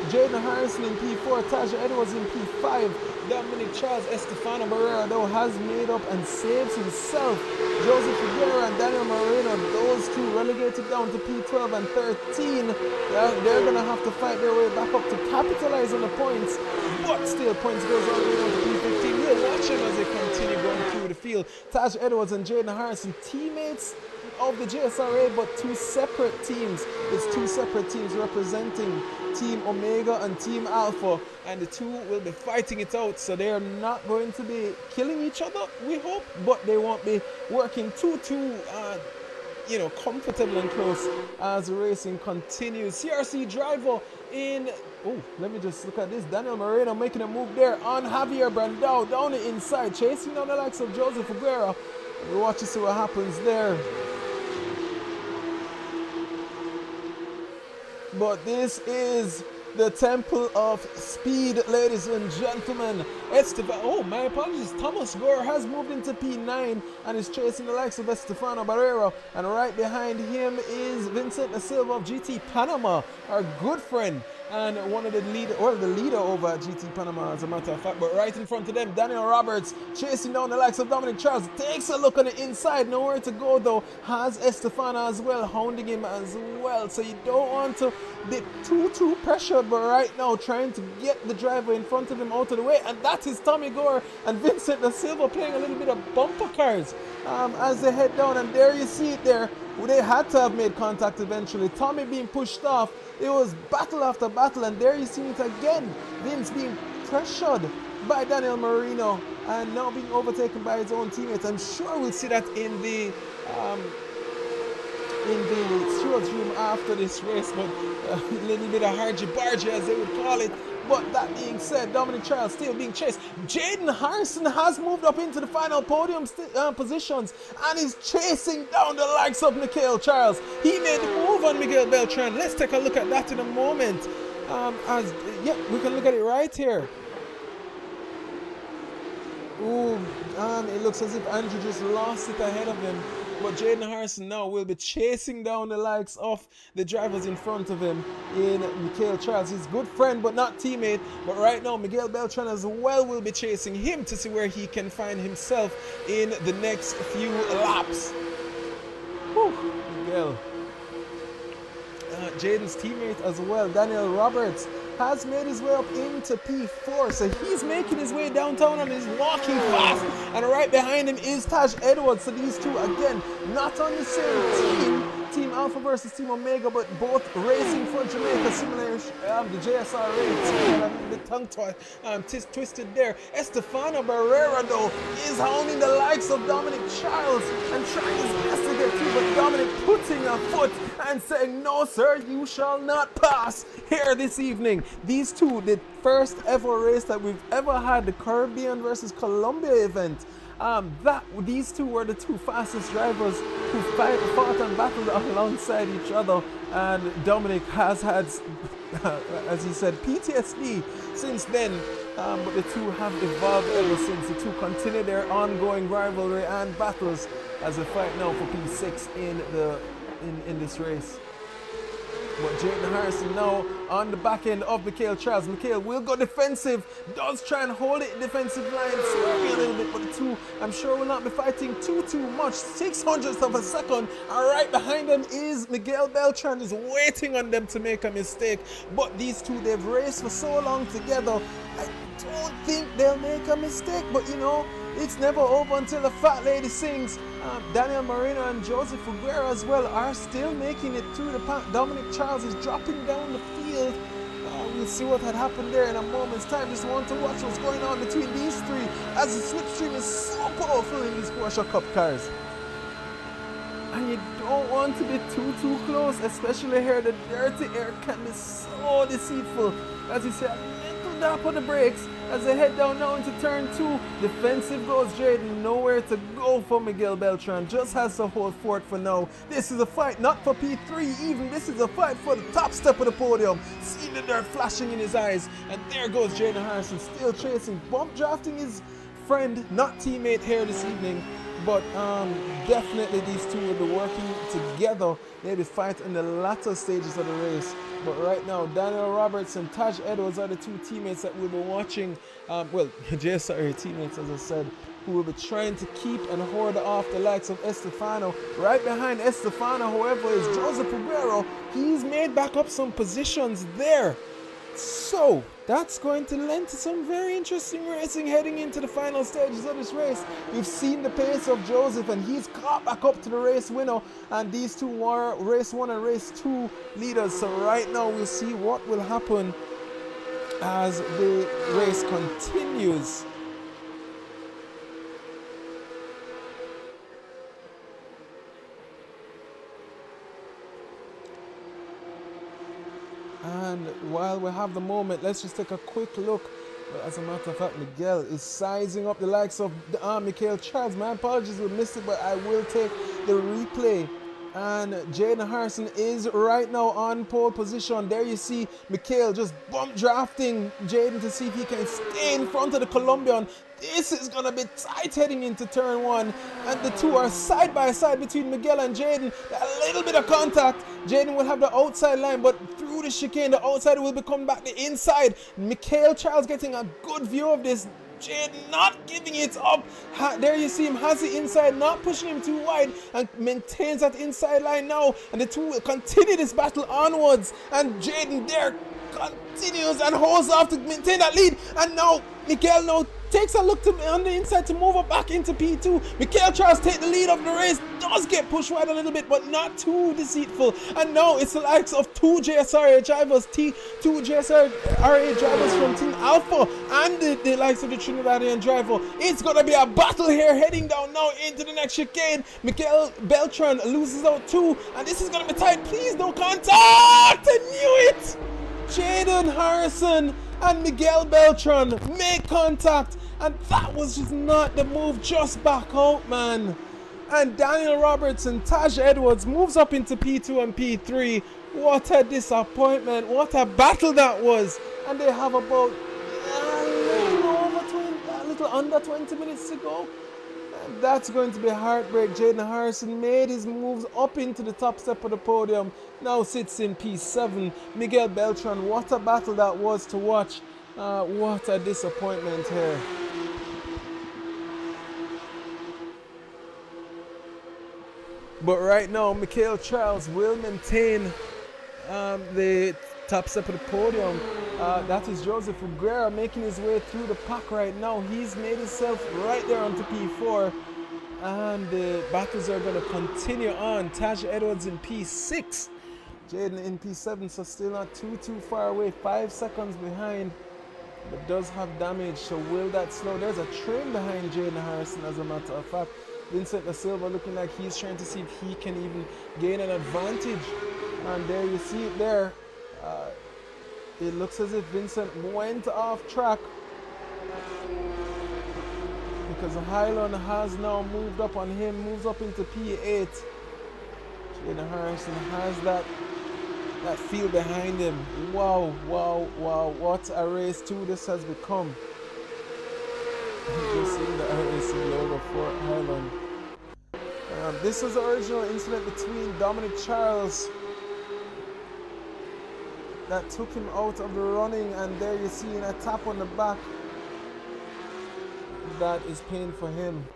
Jaden Harrison in P4, Taja Edwards in P5. Dominic Charles Estefano Barrera though has made up and saves himself. Joseph Figueroa and Daniel Moreno, those two relegated down to P12 and 13. They're going to have to fight their way back up to capitalize on the points, but still points goes all the way down to P15. We'll watch them as they continue going through the field. Taj Edwards and Jaden Harrison, teammates of the JSRA, but two separate teams. It's two separate teams representing Team Omega and Team Alpha, and the two will be fighting it out, so they are not going to be killing each other, we hope, but they won't be working too comfortable and close as the racing continues. CRC driver in, oh, let me just look at this. Daniel Moreno making a move there on Javier Brandao down the inside, chasing down the likes of Joseph Aguera. We'll watch to see what happens there. But this is the Temple of Speed, ladies and gentlemen. Oh, my apologies. Thomas Gore has moved into P9 and is chasing the likes of Estefano Barrera. And right behind him is Vincent Da Silva of GT Panama, our good friend, and one of the leader over at GT Panama, as a matter of fact. But right in front of them, Daniel Roberts chasing down the likes of Dominic Charles. Takes a look on the inside, nowhere to go though. Has Estefano as well, hounding him as well. So you don't want to be too pressured, but right now trying to get the driver in front of him out of the way, and that is Tommy Gore and Vincent Da Silva playing a little bit of bumper cars as they head down. And there you see it there. They had to have made contact eventually. Tommy being pushed off. It was battle after battle, and there you see it again. Vince being pressured by Daniel Marino and now being overtaken by his own teammates. I'm sure we'll see that in the stewards room after this race, but a little bit of hargy-bargy as they would call it. But that being said, Dominic Charles still being chased. Jaden Harrison has moved up into the final podium positions and is chasing down the likes of Michael Charles. He made the move on Miguel Beltran. Let's take a look at that in a moment. We can look at it right here. Ooh, it looks as if Andrew just lost it ahead of him. But Jaden Harrison now will be chasing down the likes of the drivers in front of him in Michael Charles, his good friend but not teammate. But right now Miguel Beltran as well will be chasing him to see where he can find himself in the next few laps. Whew, Miguel. Jaden's teammate as well, Daniel Roberts, has made his way up into P4, so he's making his way downtown and is walking fast. And right behind him is Taj Edwards. So these two, again, not on the same team, Team Alpha versus Team Omega, but both racing for Jamaica, similar the JSRA team. The tongue twisted there. Estefano Barrera, though, is hounding the likes of Dominic Charles and trying his best to get through, but Dominic putting a foot and saying, no, sir, you shall not pass here this evening. These two, the first ever race that we've ever had, the Caribbean versus Colombia event. These two were the two fastest drivers who fought and battled alongside each other, and Dominic has had, as he said, PTSD since then, but the two have evolved ever since. The two continue their ongoing rivalry and battles as they fight now for P6 in this race. But Jaden Harrison now on the back end of Michael Charles. Michael will go defensive, does try and hold it defensive line, swerving a little bit, but the two, I'm sure, will not be fighting too much. 600ths of a second, and right behind them is Miguel Beltran, is waiting on them to make a mistake. But these two, they've raced for so long together, I don't think they'll make a mistake, but you know, it's never over until the fat lady sings. Daniel Marino and Joseph Aguera as well are still making it through the pack. Dominic Charles is dropping down the field. We'll see what had happened there in a moment's time. Just want to watch what's going on between these three, as the slipstream is so powerful in these Porsche Cup cars. And you don't want to be too close, especially here. The dirty air can be so deceitful. As you say, a little up on the brakes as they head down now into turn 2. Defensive goes Jaden, nowhere to go for Miguel Beltran, just has to hold fort for now. This is a fight not for P3 even, this is a fight for the top step of the podium. See the dirt flashing in his eyes, and there goes Jaden Harrison still chasing, bump drafting his friend, not teammate here this evening. But definitely these two will be working together, maybe fight in the latter stages of the race. But right now, Daniel Roberts and Taj Edwards are the two teammates that we'll be watching. Well, JSRA teammates, as I said, who will be trying to keep and hold off the likes of Estefano. Right behind Estefano, however, is Joseph Aguero. He's made back up some positions there. So that's going to lend to some very interesting racing heading into the final stages of this race. We've seen the pace of Joseph, and he's caught back up to the race winner, and these two were race 1 and race 2 leaders. So right now we'll see what will happen as the race continues. And while we have the moment, let's just take a quick look. But as a matter of fact, Miguel is sizing up the likes of Michael Charles. My apologies, we missed it, but I will take the replay. And Jaden Harrison is right now on pole position. There you see Mikhail just bump drafting Jaden to see if he can stay in front of the Colombian. This is going to be tight heading into turn 1. And the two are side by side between Miguel and Jaden. A little bit of contact. Jaden will have the outside line, but through the chicane, the outside will become back the inside. Mikhail Charles getting a good view of this. Jaden not giving it up. There you see him, has the inside, not pushing him too wide, and maintains that inside line now. And the two will continue this battle onwards. And Jaden there continues and holds off to maintain that lead. And now Miguel now takes a look on the inside to move up back into P2. Miguel Charles take the lead of the race, does get pushed wide a little bit, but not too deceitful. And now it's the likes of two JSRA drivers, two JSRA drivers from Team Alpha, and the likes of the Trinidadian driver. It's gonna be a battle here, heading down now into the next chicane. Miguel Beltran loses out 2, and this is gonna be tight. Please no contact! I knew it! Jaden Harrison and Miguel Beltran make contact, and that was just not the move, just back out, man. And Daniel Roberts and Taj Edwards moves up into P2 and P3. What a disappointment, what a battle that was. And they have about a little under 20 minutes to go. And that's going to be a heartbreak. Jaden Harrison made his moves up into the top step of the podium, now sits in P7. Miguel Beltran, what a battle that was to watch. What a disappointment here. But right now, Michael Charles will maintain the top step of the podium. That is Joseph Aguero making his way through the pack right now. He's made himself right there onto P4. And the battles are going to continue on. Taj Edwards in P6. Jaden in P7, so still not too far away. 5 seconds behind. But does have damage, so will that slow? There's a train behind Jaden Harrison, as a matter of fact. Vincent Da Silva looking like he's trying to see if he can even gain an advantage. And there you see it there. It looks as if Vincent went off track, because Highland has now moved up on him, moves up into P8. Jaden Harrison has that field behind him. Wow, what a race 2 this has become. Just seeing the RAC logo for Highland. This was the original incident between Dominic Charles that took him out of the running, and there you see a tap on the back. That is pain for him.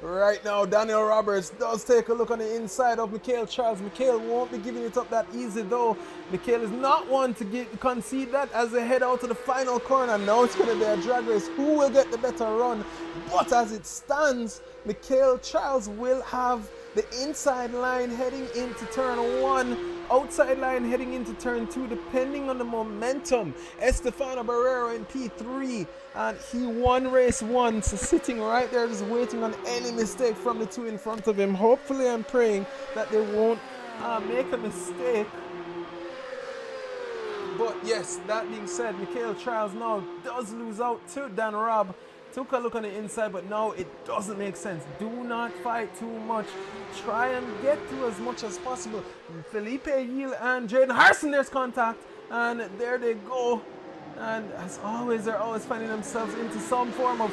Right now, Daniel Roberts does take a look on the inside of Michael Charles. Michael won't be giving it up that easy though. Michael is not one to concede that as they head out to the final corner. Now it's going to be a drag race. Who will get the better run? But as it stands, Michael Charles will have the inside line heading into turn 1, outside line heading into turn 2, depending on the momentum. Estefano Barrero in P3, and he won race 1, so sitting right there just waiting on any mistake from the two in front of him. Hopefully, I'm praying that they won't make a mistake. But yes, that being said, Michael Charles now does lose out to Dan Robb. Took a look on the inside, but now it doesn't make sense. Do not fight too much. Try and get through as much as possible. Felipe Yiel and Jaden Harrison, there's contact. And there they go. And as always, they're always finding themselves into some form of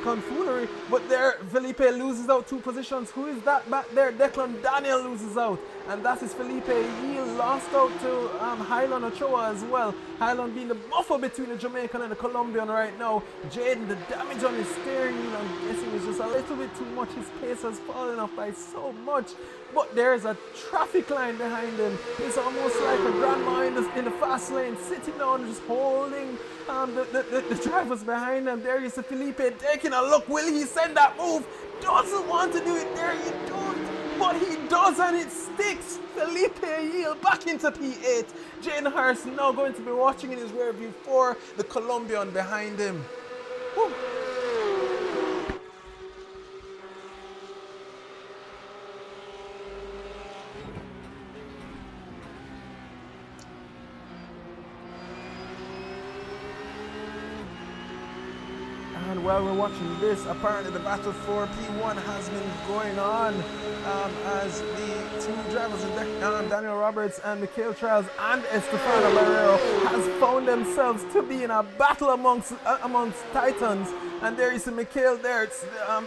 confulery. But there, Felipe loses out 2 positions. Who is that back there? Declan Daniel loses out. And that is Felipe. He lost out to Highland Ochoa as well. Highland being the buffer between the Jamaican and the Colombian right now. Jaden, the damage on his steering wheel, I'm guessing is just a little bit too much. His pace has fallen off by so much. But there's a traffic line behind him. It's almost like a grandma in the fast lane, sitting down, just holding the drivers behind him. There is Felipe taking a look. Will he send that move? Doesn't want to do it. There you don't. But he does, and it sticks. Felipe Yield back into P8. Jaden Harrison now going to be watching in his rear view for the Colombian behind him. Whew. And while we're watching this, apparently the battle for P1 has been going on as the 2 drivers, Daniel Roberts and Michael Charles and Estefano Barrero, has found themselves to be in a battle amongst titans. And there is Michael there.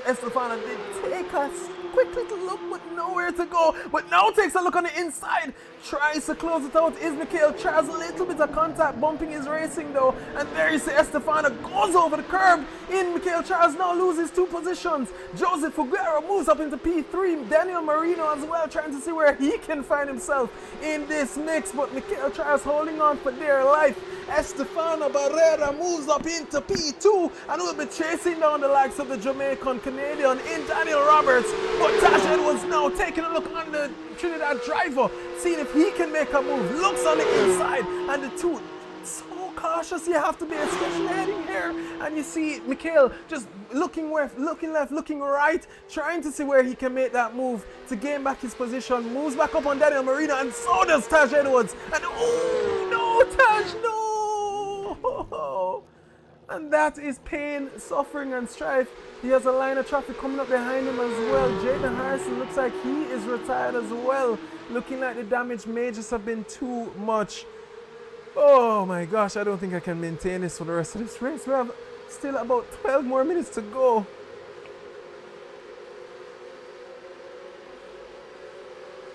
Estefano did take a quick little look, but nowhere to go. But now takes a look on the inside, tries to close it out. Is Michael Charles, a little bit of contact, bumping his racing though. And there you see Estefano goes over the curb. In Michael Charles now loses 2 positions. Joseph Figueroa moves up into P3. Daniel Marino as well, trying to see where he can find himself in this mix. But Michael Charles holding on for dear life. Estefano Barrera moves up into P2 and will be chasing down the likes of the Jamaican Canadian in Daniel Roberts. But Taj Edwards now taking a look on the Trinidad driver, seeing if he can make a move. Looks on the inside, and the 2 so cautious. You have to be especially heading here. And you see Michael just looking left, looking right, trying to see where he can make that move to gain back his position. Moves back up on Daniel Marino, and so does Taj Edwards. And oh no, Taj, no! And that is pain, suffering, and strife. He has a line of traffic coming up behind him as well. Jaden Harrison looks like he is retired as well. Looking like the damage may just have been too much. Oh my gosh, I don't think I can maintain this for the rest of this race. We have still about 12 more minutes to go.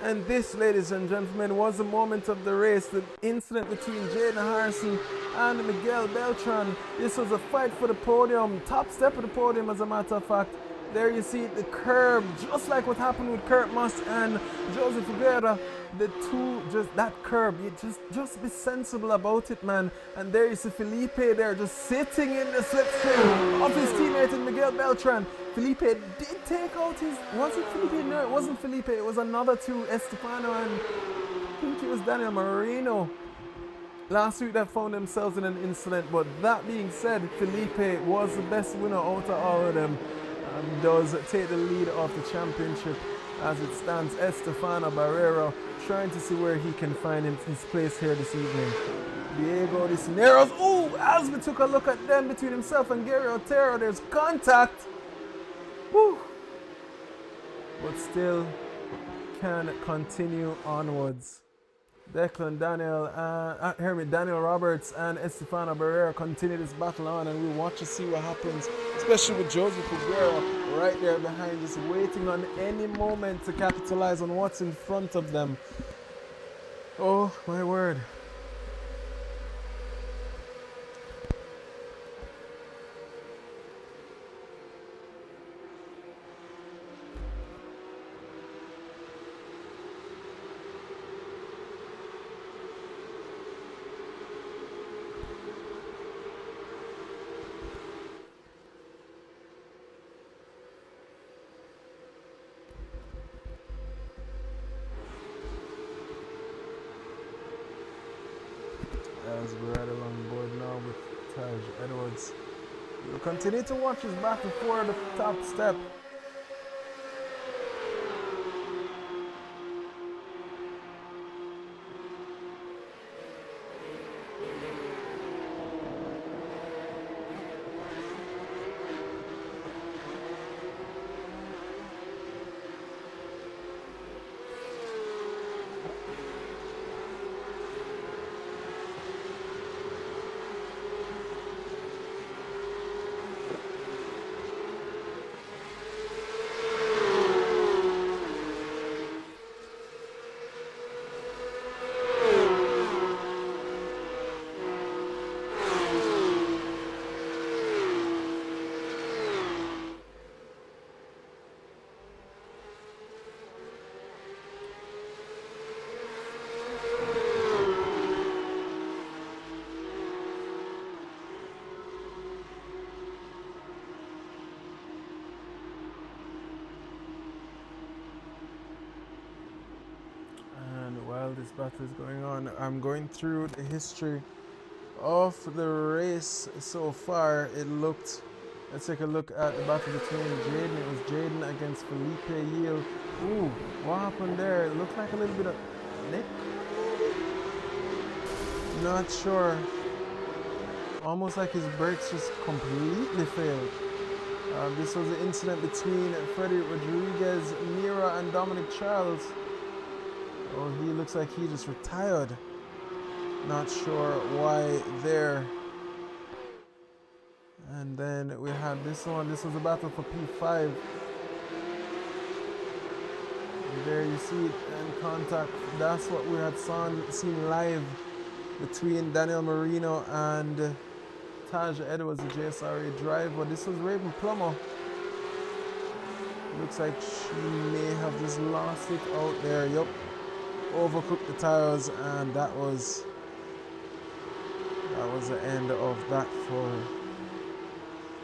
And this, ladies and gentlemen, was the moment of the race. The incident between Jaden Harrison and Miguel Beltran. This was a fight for the podium, top step of the podium as a matter of fact. There you see the curb, just like what happened with Kurt Must and Joseph Figueroa. The 2, just that curb, you just be sensible about it, man. And there you see Felipe there, just sitting in the slipstream of his teammate in Miguel Beltran. Felipe did take out his, was it Felipe? No, it wasn't Felipe, it was another 2, Estefano and I think it was Daniel Marino. Last week that found themselves in an incident, but that being said, Felipe was the best winner out of all of them. And does take the lead of the championship as it stands. Estefano Barrero trying to see where he can find his place here this evening. Diego de Cineros, oh, as we took a look at them between himself and Gary Otero, there's contact. Woo. But still can continue onwards. Declan Daniel Roberts and Estefano Barrera continue this battle on, and we'll watch to see what happens, especially with Joseph Figueroa right there behind, just waiting on any moment to capitalize on what's in front of them. Oh my word. As we're right along board now with Taj Edwards. We'll continue to watch his battle for the top step. this battle is going on. I'm going through the history of the race so far. It looked, let's take a look at the battle between Jaden. It was Jaden against Felipe Yield. Ooh, what happened there? It looked like a little bit of Nick. Not sure. Almost like his brakes just completely failed. This was the incident between Freddie Rodriguez, Mira, and Dominic Charles. Oh, he looks like he just retired. Not sure why there. And then we had this one. This was a battle for P5. And there you see it in contact. That's what we had seen live between Daniel Marino and Taj Edwards, the JSRA driver. This was Raven Plummer. Looks like she may have just lost it out there. Yup. Overcooked the tires, and that was the end of that for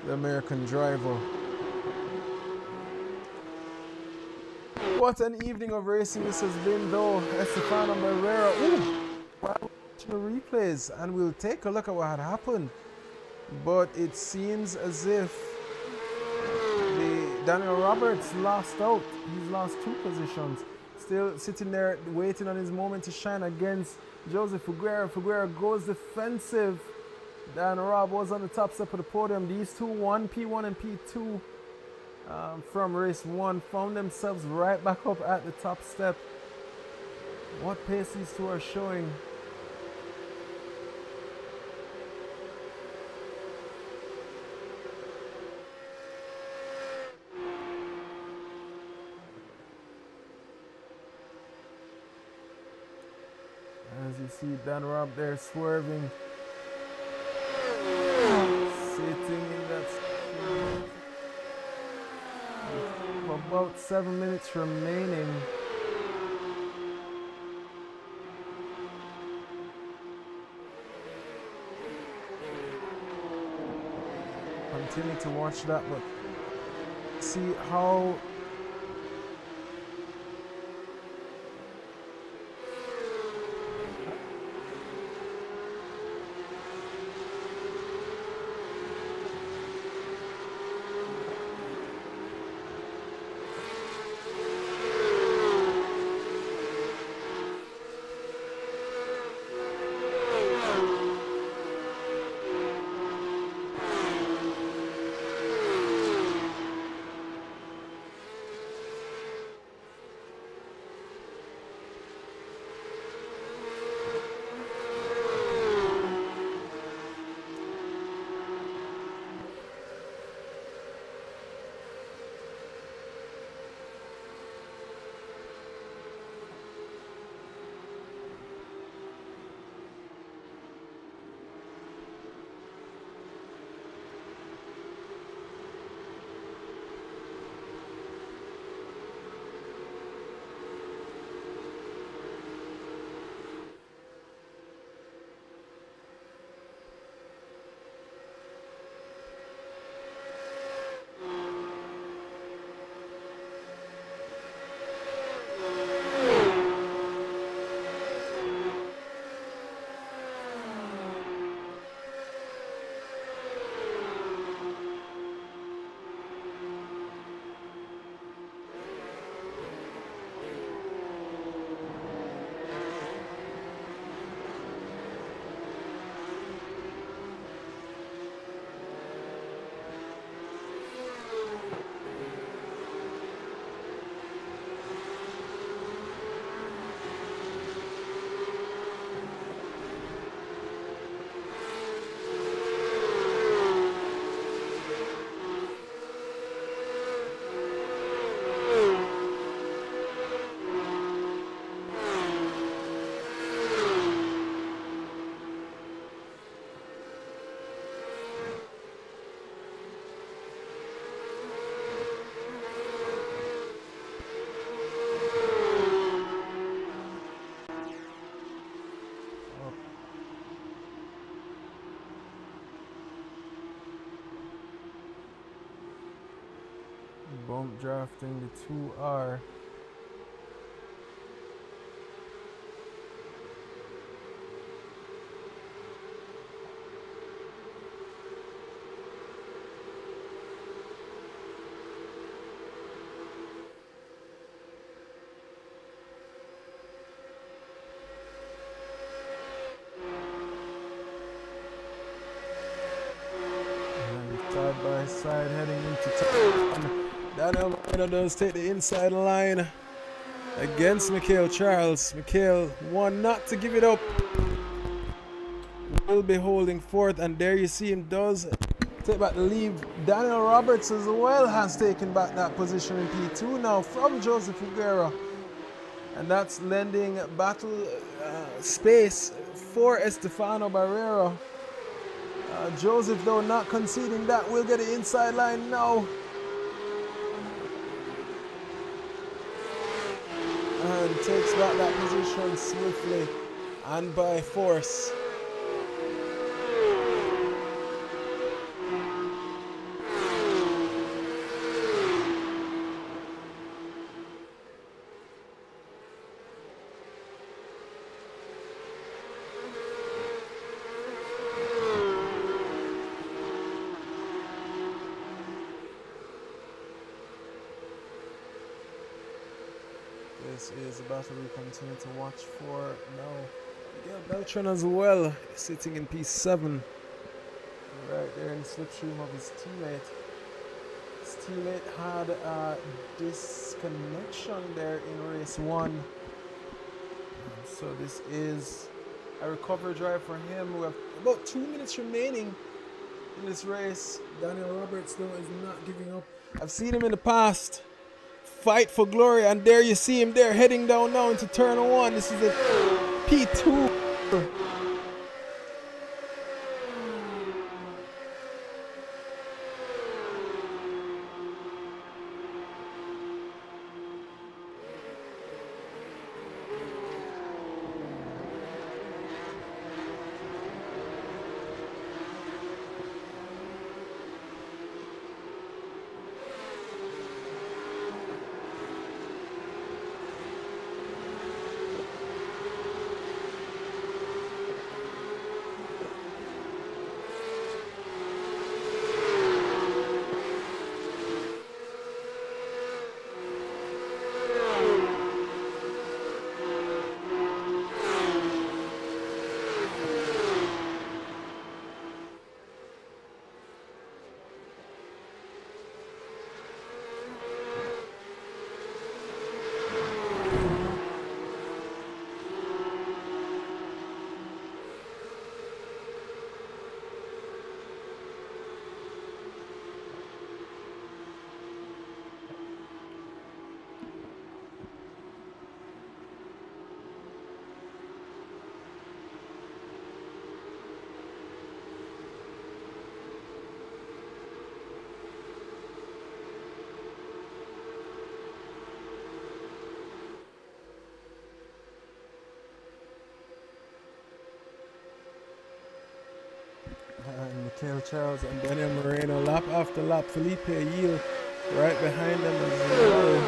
the American driver. What an evening of racing this has been, though. Estefano Barrera. Ooh, we're watching the replays, and we'll take a look at what had happened. But it seems as if Daniel Roberts lost out. He's lost 2 positions. Still sitting there waiting on his moment to shine against Joseph Figueroa. Figueroa goes defensive. Dan Robb was on the top step of the podium. These two, P1 and P2 from race 1, found themselves right back up at the top step. What pace these two are showing. As you see Dan Robb there swerving, sitting in that spot. With about 7 minutes remaining. Continue to watch that, but see how bump drafting the 2R. inside, heading into turn 1. Daniel Moreno does take the inside line against Mikhail Charles. Mikhail one not to give it up. Will be holding fourth, and there you see him does take back the lead. Daniel Roberts as well has taken back that position in P2 now from Joseph Figueroa, and that's lending battle space for Estefano Barrera. Joseph though not conceding that, will get the inside line now. And takes back that position swiftly and by force. This is a battle we continue to watch for now. Miguel Beltran as well, sitting in P7. Right there in the slipstream of his teammate. His teammate had a disconnection there in race 1. So this is a recovery drive for him. We have about 2 minutes remaining in this race. Daniel Roberts though is not giving up. I've seen him in the past fight for glory, and there you see him there heading down now into turn 1. This is a P2. And Mikhail Charles and Daniel Moreno lap after lap. Felipe Yield right behind them as well.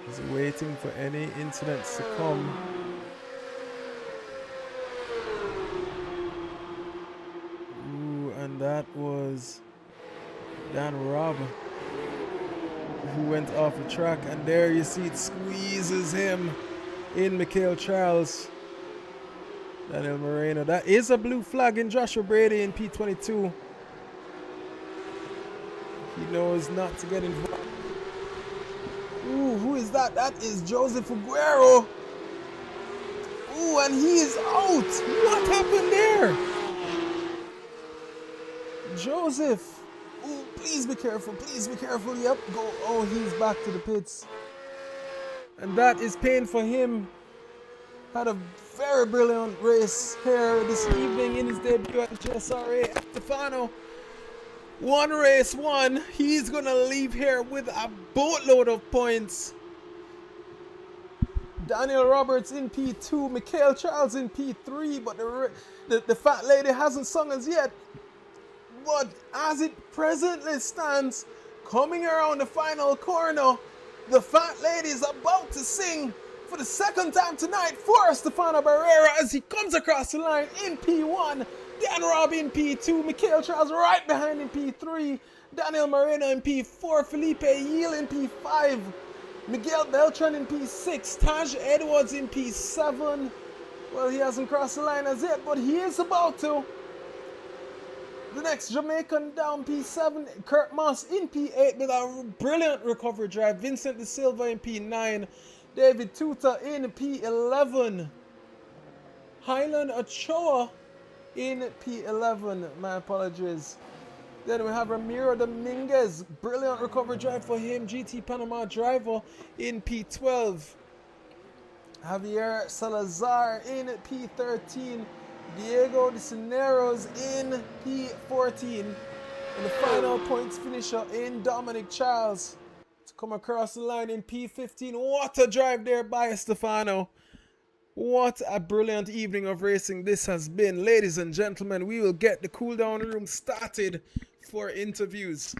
He's waiting for any incidents to come. Ooh, and that was Dan Robb who went off the track, and there you see it squeezes him in Mikhail Charles. Daniel Moreno. That is a blue flag in Joshua Brady in P22. He knows not to get involved. Ooh, who is that? That is Joseph Aguero. Ooh, and he is out. What happened there? Joseph. Ooh, please be careful. Please be careful. Yep, go. Oh, he's back to the pits. And that is pain for him. Had a very brilliant race here this evening in his debut at the JSRA. Estefano, one race won. He's gonna leave here with a boatload of points. Daniel Roberts in P2, Mikhail Charles in P3, but the fat lady hasn't sung as yet. But as it presently stands, coming around the final corner, the fat lady is about to sing for the second time tonight for Estefano Barrera as he comes across the line in P1. Dan Robb in P2, Mikhail Charles right behind in P3, Daniel Moreno in P4, Felipe Yield in P5, Miguel Beltran in P6, Taj Edwards in P7. Well, he hasn't crossed the line as yet, but he is about to. The next Jamaican down P7, Kurt Moss in P8 with a brilliant recovery drive. Vincent De Silva in P9, David Tuta in P11, Highland Ochoa in P11, my apologies. Then we have Ramiro Dominguez, brilliant recovery drive for him, GT Panama driver in P12. Javier Salazar in P13, Diego De Cineros in P14, and the final points finisher in Dominic Charles to come across the line in P15. What a drive there by Stefano. What a brilliant evening of racing this has been. Ladies and gentlemen, we will get the cool down room started for interviews.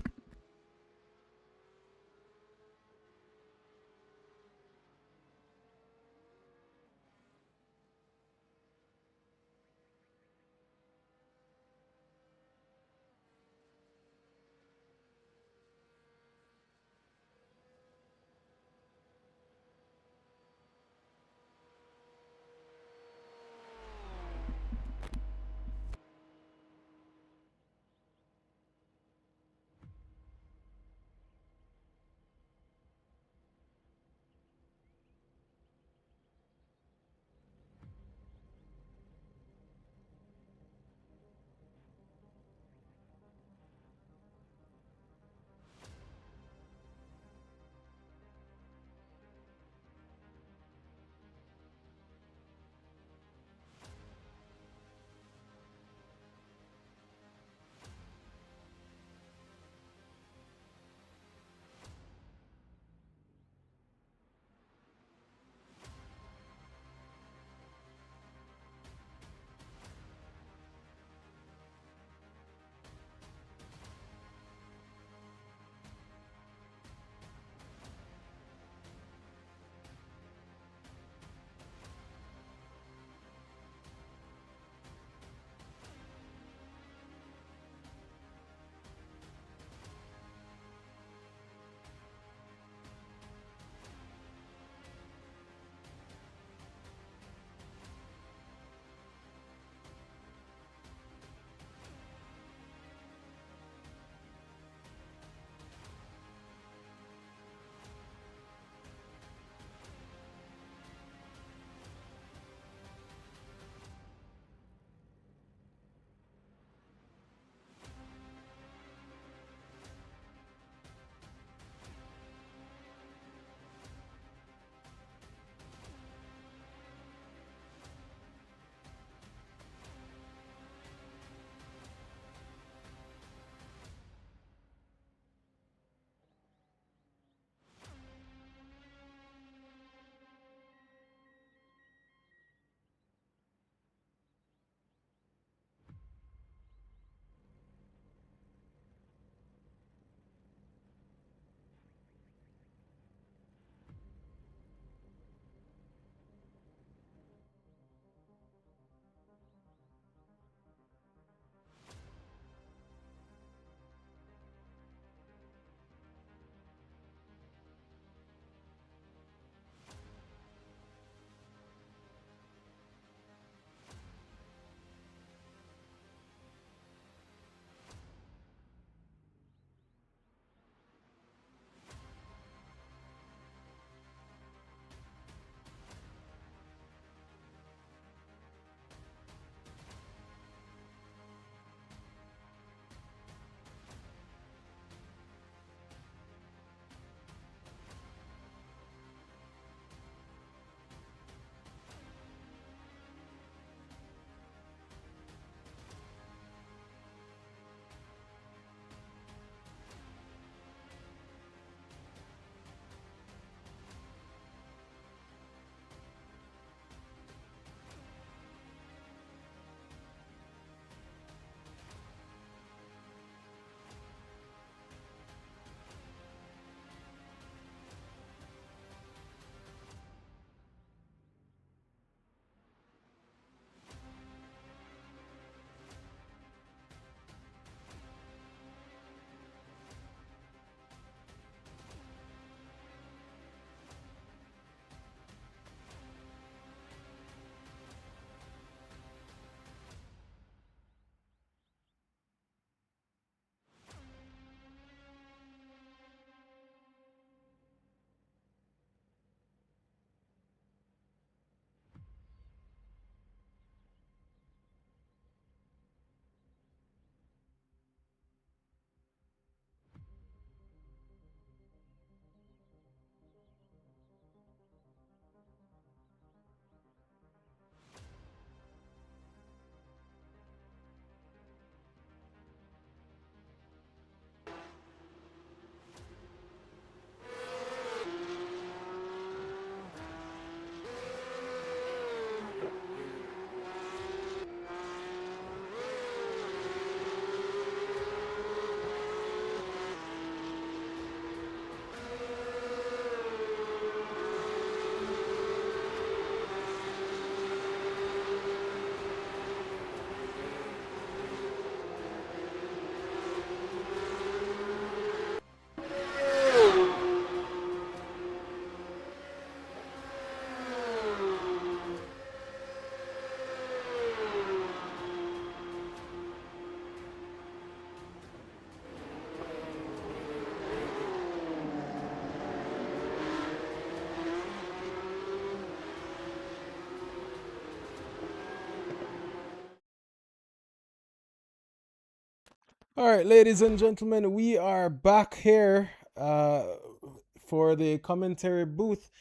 All right, ladies and gentlemen, we are back here for the commentary booth.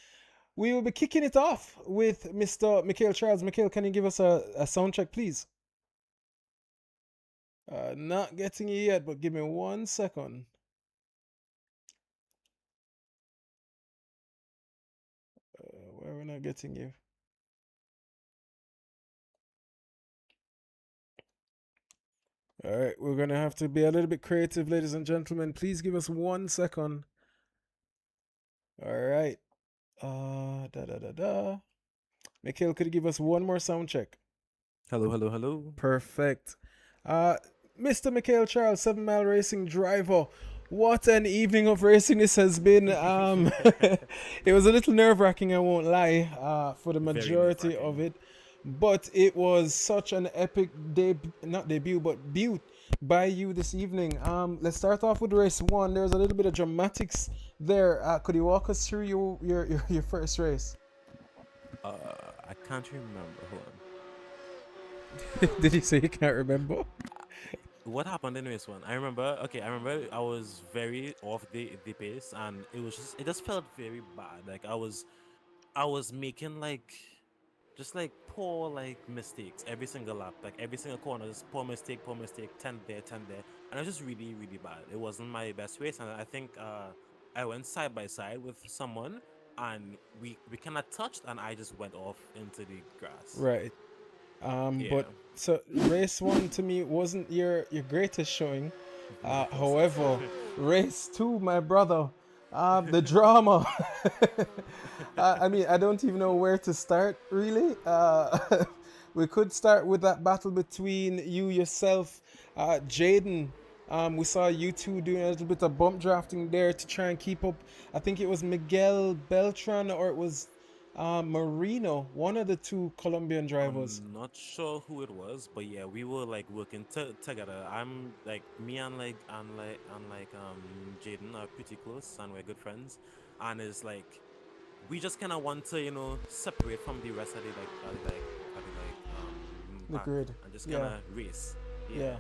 We will be kicking it off with Mr. Mikhail Charles. Mikhail, can you give us a sound check, please? Not getting you yet, but give me 1 second. Where are we not getting you? All right, we're going to have to be a little bit creative, ladies and gentlemen. Please give us 1 second. All right. Da. Mikhail, could you give us one more sound check? Hello, hello, hello. Perfect. Uh, Mr. Mikhail Charles, 7 Mile Racing driver. What an evening of racing this has been. It was a little nerve wracking, I won't lie, for the majority of it. But it was such an epic not debut, but butte by you this evening. Let's start off with race one. There's a little bit of dramatics there. Could you walk us through your first race? I can't remember. Hold on. Did you say you can't remember? What happened in race one? I remember. Okay, I remember I was very off the pace, and it just felt very bad. Like I was making like just like poor like mistakes every single lap, like every single corner, just poor mistake, 10 there, 10 there, and it was just really really bad. It wasn't my best race, and I think I went side by side with someone, and we kind of touched, and I just went off into the grass. Right. Yeah. But so race one to me wasn't your greatest showing. Of course. However, race two, my brother, the drama. I mean, I don't even know where to start, really. We could start with that battle between you, yourself, Jaden. We saw you two doing a little bit of bump drafting there to try and keep up. I think it was Miguel Beltran or it was Marino, one of the two Colombian drivers. I'm not sure who it was, but yeah, we were like working together. I'm like me and Jaden are pretty close and we're good friends, and it's like we just kind of want to separate from the rest of The pack grid. and just kind of race. Yeah.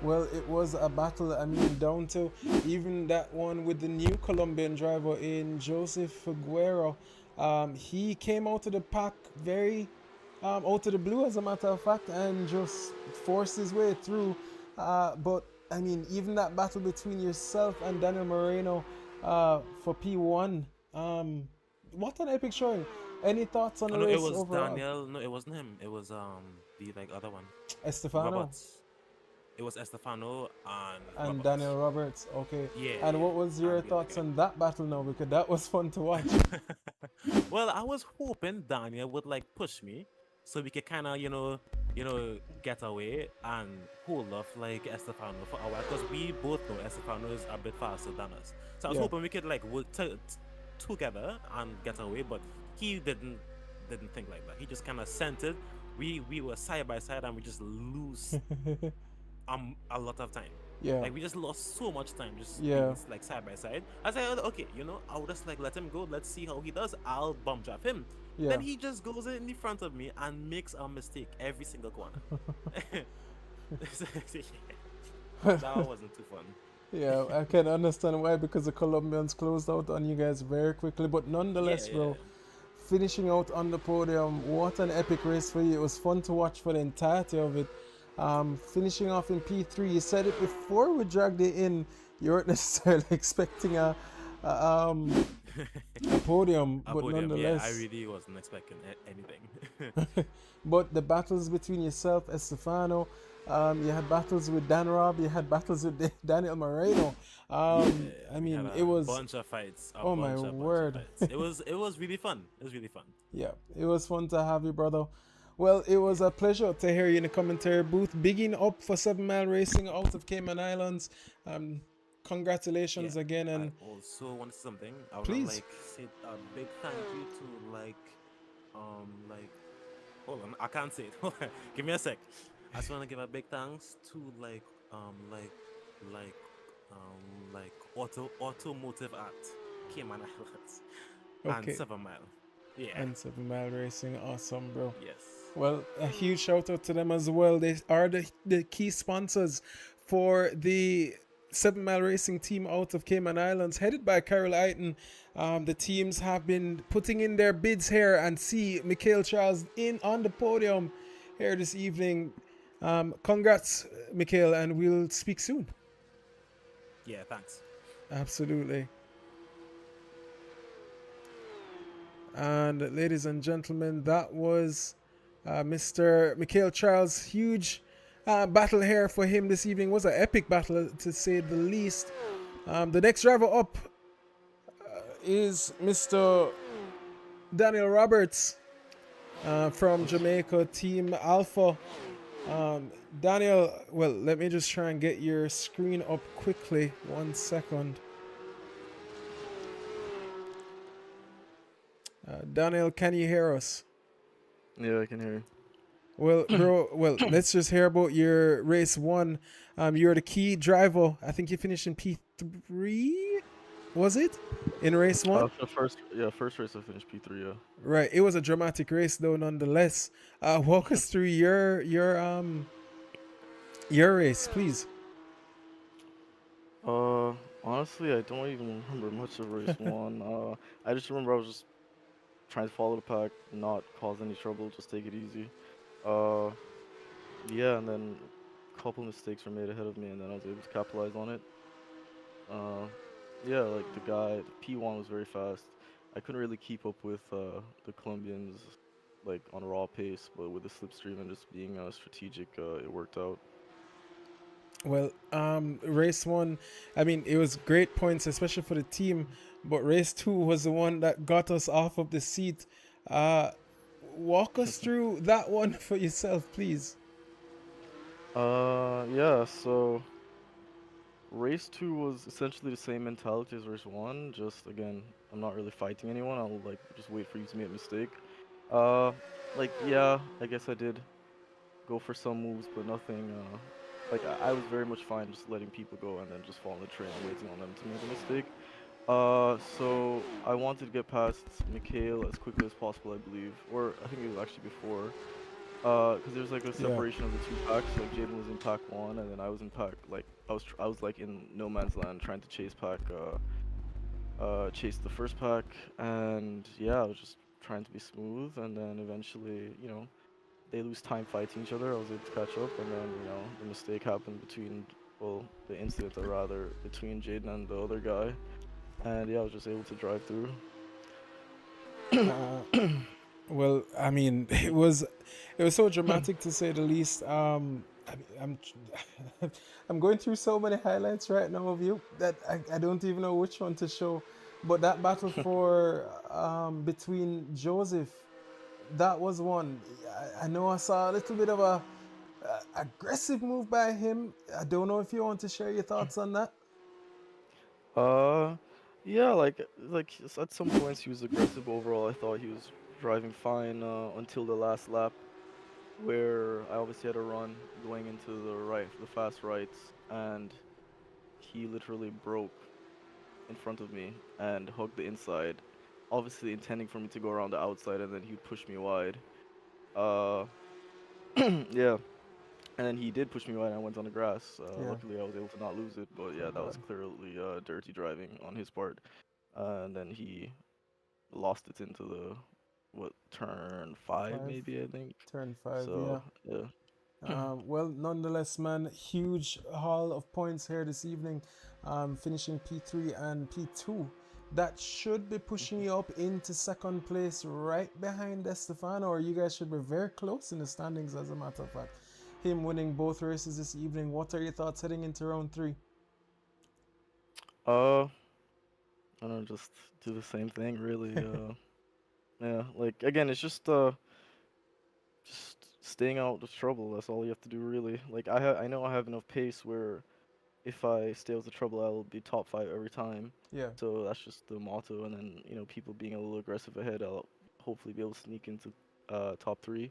Well, it was a battle. I mean, down to even that one with the new Colombian driver in Joseph Figueroa. He came out of the pack very out of the blue, as a matter of fact, and just forced his way through. But I mean, even that battle between yourself and Daniel Moreno for P1, what an epic showing. Any thoughts on the No, race it was overall? Daniel. No, it wasn't him. It was the like other one. Estefano Roberts. It was Estefano and Roberts. Daniel Roberts. Okay. Yeah. And what was your thoughts on that battle now? Because that was fun to watch. Well, I was hoping Daniel would like push me so we could kind of get away and hold off like Estefano for a while, because we both know Estefano is a bit faster than us. So I was hoping we could like work together and get away, but he didn't think like that. He just kind of sent it. We were side by side and we just lose a lot of time. Yeah. Like we just lost so much time just Yeah. being, like side by side. I said, okay, I'll just like let him go. Let's see how he does. I'll bump draft him. Yeah. Then he just goes in the front of me and makes a mistake every single corner. That wasn't too fun. Yeah, I can understand why, because the Colombians closed out on you guys very quickly. But nonetheless, bro, finishing out on the podium, what an epic race for you. It was fun to watch for the entirety of it. Finishing off in P3, you said it before we dragged it in, you weren't necessarily expecting a podium, but nonetheless. Yeah, I really wasn't expecting anything. But the battles between yourself, Estefano, you had battles with Dan Robb, you had battles with Daniel Moreno. I mean, it was a bunch of fights. Oh my word! It was really fun. It was really fun. Yeah, it was fun to have you, brother. Well, it was a pleasure to hear you in the commentary booth. Bigging up for 7 Mile Racing out of Cayman Islands. Congratulations again. And I also want something. I would please like say a big thank you to hold on, I can't say it. Give me a sec. I just want to give a big thanks to automotive at Cayman Islands and 7 Mile. Yeah. And 7 Mile Racing, awesome, bro. Yes. Well, a huge shout out to them as well. They are the key sponsors for the 7 Mile Racing team out of Cayman Islands, headed by Carol Aiton. The teams have been putting in their bids here and see Mikhail Charles in on the podium here this evening. Congrats, Mikhail, and we'll speak soon. Yeah, thanks. Absolutely. And ladies and gentlemen, that was Mr. Mikhail Charles. Huge battle here for him this evening. Was an epic battle, to say the least. The next driver up is Mr. Daniel Roberts from Jamaica, Team Alpha. Daniel, well, let me just try and get your screen up quickly. 1 second. Daniel, can you hear us? Yeah, I can hear you. Well, bro, let's just hear about your race one. You're the key driver. I think you finished in P3, was it? In race one? First race I finished P3, yeah. Right. It was a dramatic race though, nonetheless. Walk us through your race, please. Honestly, I don't even remember much of race one. I just remember I was just trying to follow the pack, not cause any trouble, just take it easy. Yeah, and then a couple mistakes were made ahead of me, and then I was able to capitalize on it. Yeah, like the P1 was very fast. I couldn't really keep up with the Colombians, like on a raw pace, but with the slipstream and just being strategic, it worked out. Well, race one, I mean, it was great points, especially for the team. But race two was the one that got us off of the seat. Walk us through that one for yourself, please. Yeah, so race 2 was essentially the same mentality as race 1, just again, I'm not really fighting anyone, I'll like just wait for you to make a mistake. Like yeah, I guess I did go for some moves, but nothing, like I was very much fine just letting people go and then just following the train and waiting on them to make a mistake. So I wanted to get past Mikhail as quickly as possible, I believe, or I think it was actually before. Because there's like a separation of the two packs. Like Jaden was in pack 1, and then I was in pack, like I was like in no man's land trying to chase the first pack, and yeah, I was just trying to be smooth, and then eventually, you know, they lose time fighting each other. I was able to catch up, and then you know the mistake happened between, well, the incident rather between Jaden and the other guy, and yeah, I was just able to drive through. Well, I mean, it was so dramatic to say the least. I'm I'm going through so many highlights right now of you that I don't even know which one to show. But that battle for between Joseph, that was one. I know I saw a little bit of a aggressive move by him. I don't know if you want to share your thoughts on that. Yeah, like at some points he was aggressive. Overall, I thought he was driving fine until the last lap, where I obviously had a run going into the fast rights, and he literally broke in front of me and hugged the inside, obviously intending for me to go around the outside, and then he'd push me wide. Uh, yeah. And then he did push me wide, and I went on the grass. Yeah. Luckily, I was able to not lose it, but yeah, that was clearly dirty driving on his part. And then he lost it into turn 5 maybe, I think. Turn 5, So, yeah. Well, nonetheless, man, huge haul of points here this evening, finishing P3 and P2. That should be pushing you up into second place right behind Estefano, or you guys should be very close in the standings, as a matter of fact. Him winning both races this evening. What are your thoughts heading into round 3? I don't know, just do the same thing, really. Yeah, like, again, it's just staying out of trouble. That's all you have to do, really. Like, I know I have enough pace where if I stay out of trouble, I'll be top 5 every time. Yeah. So that's just the motto. And then, you know, people being a little aggressive ahead, I'll hopefully be able to sneak into top 3.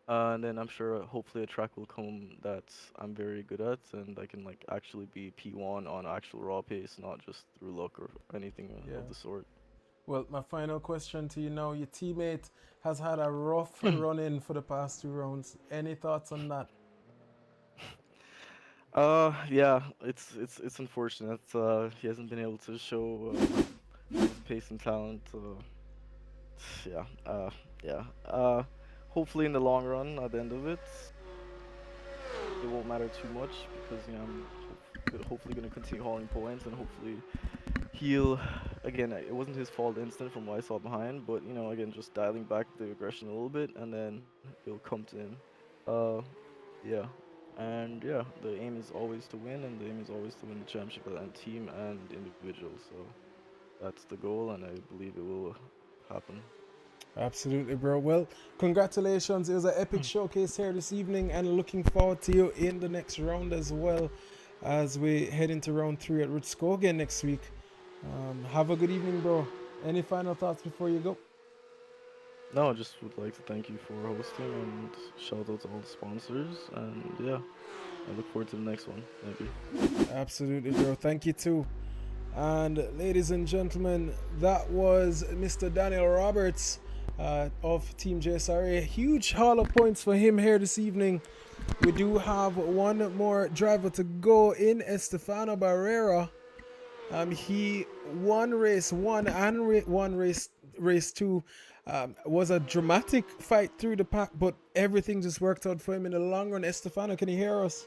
And then I'm sure hopefully a track will come that I'm very good at, and I can like actually be P1 on actual raw pace, not just through luck or anything of the sort. Well, my final question to you now. Your teammate has had a rough run in for the past 2 rounds. Any thoughts on that? Yeah, it's unfortunate. He hasn't been able to show his pace and talent. Yeah, yeah. Hopefully in the long run, at the end of it, it won't matter too much because I'm hopefully gonna continue hauling points and hopefully he'll again. It wasn't his fault instant from what I saw behind, but again, just dialing back the aggression a little bit and then it'll come to him. Uh, yeah. And yeah, the aim is always to win, and the aim is always to win the championship and team and individual. So that's the goal, and I believe it will happen. Absolutely, bro. Well, congratulations. It was an epic showcase here this evening, and looking forward to you in the next round as well as we head into round 3 at Rutsko again next week. Have a good evening, bro. Any final thoughts before you go? No, I just would like to thank you for hosting and shout out to all the sponsors. And yeah, I look forward to the next one. Thank you. Absolutely, bro. Thank you too. And ladies and gentlemen, that was Mr. Daniel Roberts of Team JSRA. Huge haul of points for him here this evening. We do have one more driver to go in, Estefano Barrera. He won race 1 and won race 2. Was a dramatic fight through the pack, but everything just worked out for him in the long run. Estefano, can you hear us?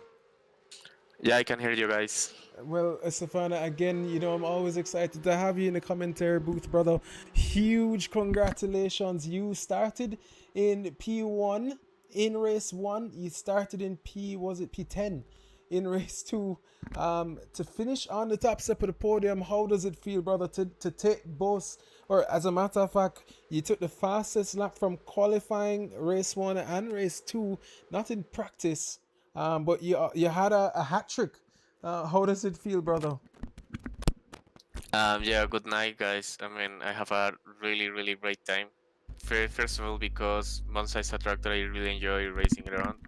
Yeah, I can hear you guys. Well, Estefana, again, I'm always excited to have you in the commentary booth, brother. Huge congratulations. You started in P1 in race 1. You started in P10 in race 2. To finish on the top step of the podium, how does it feel, brother, to take both, or as a matter of fact, you took the fastest lap from qualifying race 1 and race 2, not in practice, but you had a hat trick. How does it feel, brother? Yeah, good night, guys. I mean, I have a really, really great time. First of all, because Monza is a track that I really enjoy racing around.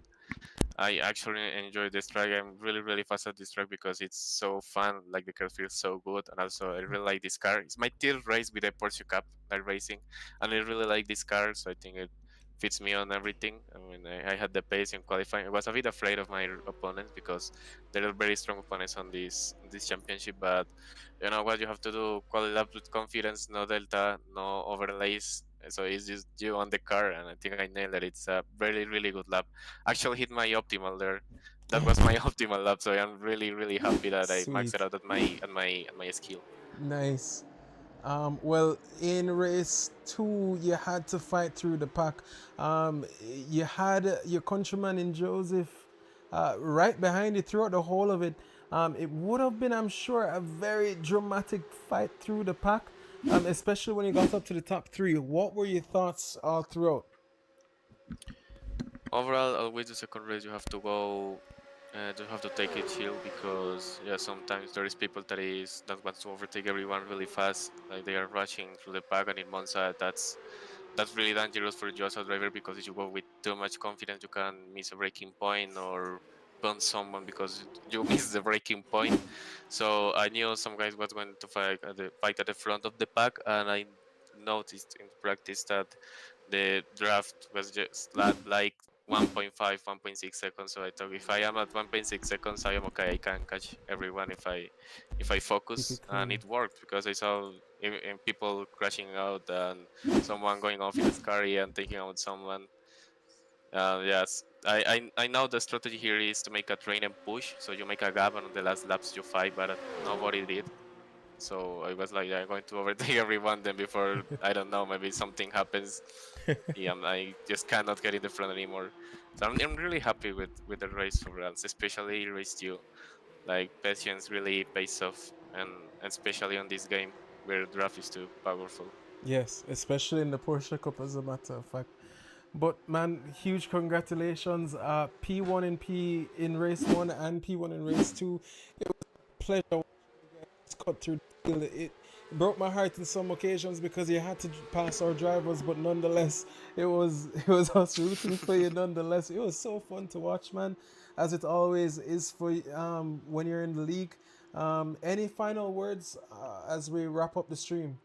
I actually enjoy this track. I'm really, really fast at this track because it's so fun. Like the car feels so good, and also I really like this car. It's my third race with the Porsche Cup I'm racing, and I really like this car. So I think it fits me on everything. I mean, I had the pace in qualifying. I was a bit afraid of my opponents because there are very strong opponents on this championship. But you know what, you have to do quality lap with confidence, no delta, no overlays. So it's just you on the car, and I think I nailed it. It's a really, really good lap. Actually hit my optimal there. That was my optimal lap, so I'm really, really happy that I maxed Sweet. it out at my skill. Nice. Well, in race 2, you had to fight through the pack. You had your countryman in Joseph right behind you throughout the whole of it. It would have been, I'm sure, a very dramatic fight through the pack, especially when you got up to the top 3. What were your thoughts all throughout? Overall, always the second race you have to go, you have to take it chill because yeah, sometimes there is people that wants to overtake everyone really fast, like they are rushing through the pack, and in Monza that's really dangerous for you as a driver because if you go with too much confidence, you can miss a braking point or burn someone because you miss the braking point. So I knew some guys was going to fight at the front of the pack, and I noticed in practice that the draft was just like 1.5, 1.6 seconds. So I thought if I am at 1.6 seconds, I am okay. I can catch everyone if I Keep focus, it and clean. it worked because I saw people crashing out and someone going off in a scurry and taking out someone. Yes, I know the strategy here is to make a train and push. So you make a gap, and on the last laps you fight, but nobody did. So I was like, I'm going to overtake everyone. Then before I don't know, maybe something happens. Yeah, I just cannot get in the front anymore. So I'm really happy with the race overall, especially race two. Like patience really pays off, and especially on this game where draft is too powerful. Yes, especially in the Porsche Cup, as a matter of fact. But man, huge congratulations. P1 and P in race 1 and P1 in race 2. It was a pleasure watching you guys cut through the field. It broke my heart in some occasions because you had to pass our drivers, but nonetheless, it was us rooting for you. Nonetheless, it was so fun to watch, man, as it always is for when you're in the league. Any final words as we wrap up the stream?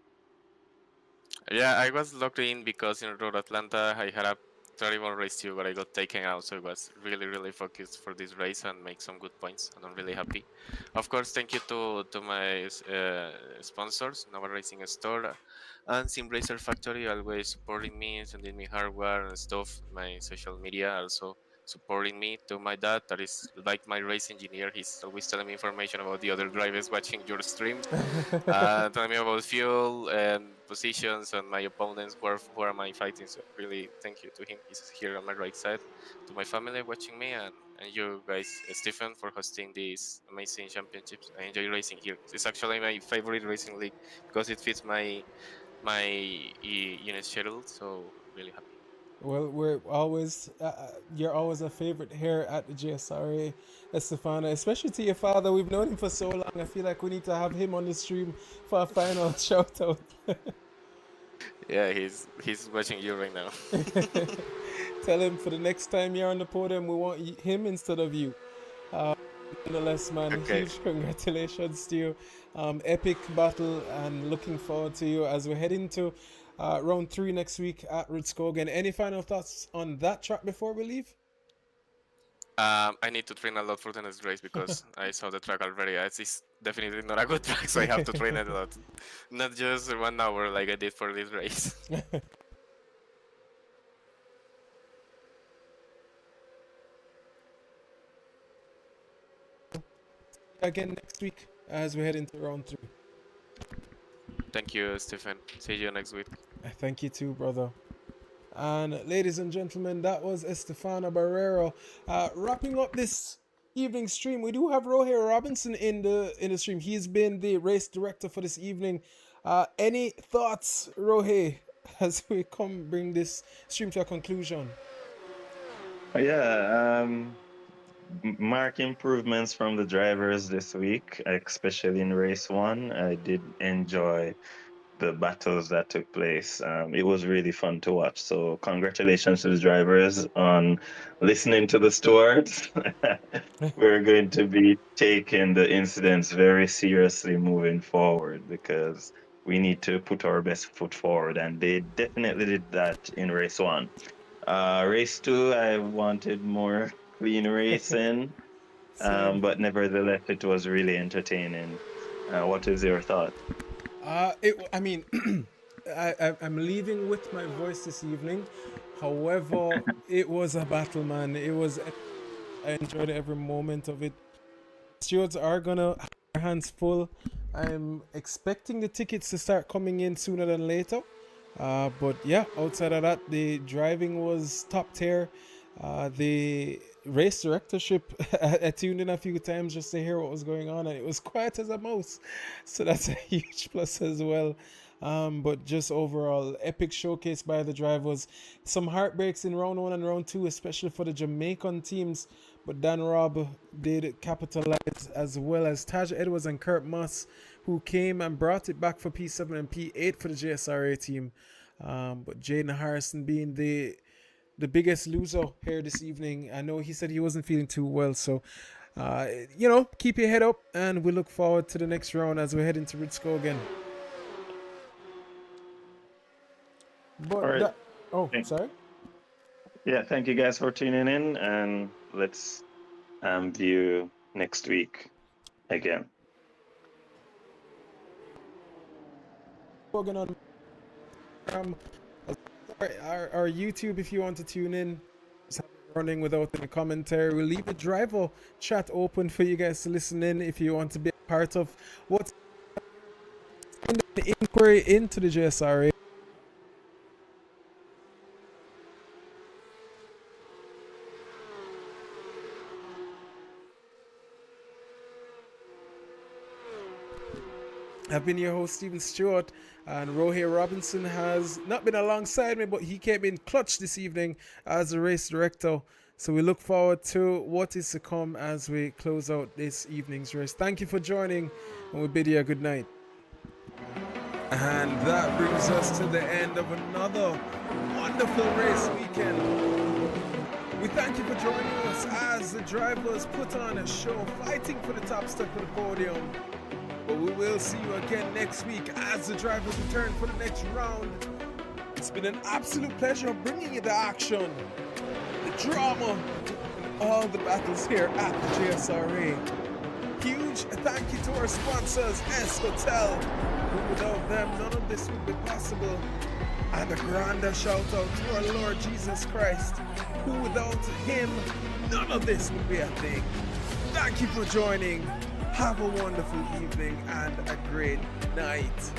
Yeah, I was locked in because in Road Atlanta I had a tried even race 2, but I got taken out, so I was really, really focused for this race and make some good points, and I'm really happy. Of course, thank you to my sponsors, Nova Racing Store and Sim Racer Factory, always supporting me, sending me hardware and stuff. My social media also supporting me. To my dad, that is like my race engineer, he's always telling me information about the other drivers watching your stream, telling me about fuel and positions and my opponents, who am I fighting. So really thank you to him, he's here on my right side. To my family watching me, and you guys, Stephen, for hosting these amazing championships. I enjoy racing here. It's actually my favorite racing league because it fits my unit schedule, so I'm really happy. Well, we're always, you're always a favorite here at the JSRA, Estefana, especially to your father. We've known him for so long. I feel like we need to have him on the stream for a final shout out. Yeah, he's watching you right now. Tell him for the next time you're on the podium, we want him instead of you. Nonetheless, man, Okay. huge congratulations to you. Epic battle, and looking forward to you as we head into round 3 next week at Rudskogen. Any final thoughts on that track before we leave? I need to train a lot for the next race because I saw the track already. It's definitely not a good track, so I have to train it a lot. Not just 1 hour like I did for this race. Again next week as we head into round 3. Thank you, Stephen. See you next week. Thank you too, brother. And ladies and gentlemen, that was Estefana Barrero wrapping up this evening stream. We do have Rohe Robinson in the stream. He's been the race director for this evening. Any thoughts, Rohe, as we bring this stream to a conclusion? Yeah, mark improvements from the drivers this week, especially in race 1. I did enjoy the battles that took place. It was really fun to watch. So congratulations to the drivers on listening to the stewards. We're going to be taking the incidents very seriously moving forward because we need to put our best foot forward, and they definitely did that in race 1. Race 2, I wanted more clean racing, but nevertheless, it was really entertaining. What is your thought? I mean, I'm leaving with my voice this evening. However, it was a battle, man. I enjoyed every moment of it. Stewards are gonna have their hands full. I'm expecting the tickets to start coming in sooner than later. But yeah, outside of that, the driving was top tier. The race directorship, I tuned in a few times just to hear what was going on, and it was quiet as a mouse, so that's a huge plus as well. But just overall, epic showcase by the drivers. Some heartbreaks in round 1 and round 2, especially for the Jamaican teams, but Dan Robb did capitalize, as well as Taj Edwards and Kurt Moss, who came and brought it back for P7 and P8 for the JSRA team. But Jaden Harrison being the biggest loser here this evening. I know he said he wasn't feeling too well, so keep your head up, and we look forward to the next round as we head into Rudskogen. But All right. Sorry. Yeah, thank you guys for tuning in, and let's view next week again. On our YouTube, if you want to tune in, running without any commentary. We'll leave the driver chat open for you guys to listen in if you want to be a part of what's the inquiry into the JSRA. I've been your host, Stephen Stewart, and Rohe Robinson has not been alongside me, but he came in clutch this evening as a race director. So we look forward to what is to come as we close out this evening's race. Thank you for joining, and we bid you a good night. And that brings us to the end of another wonderful race weekend. We thank you for joining us as the drivers put on a show, fighting for the top step of the podium. But we will see you again next week as the drivers return for the next round. It's been an absolute pleasure bringing you the action, the drama, and all the battles here at the JSRA. Huge thank you to our sponsors, SHotels, who without them none of this would be possible. And a grander shout out to our Lord Jesus Christ, who without him none of this would be a thing. Thank you for joining. Have a wonderful evening and a great night.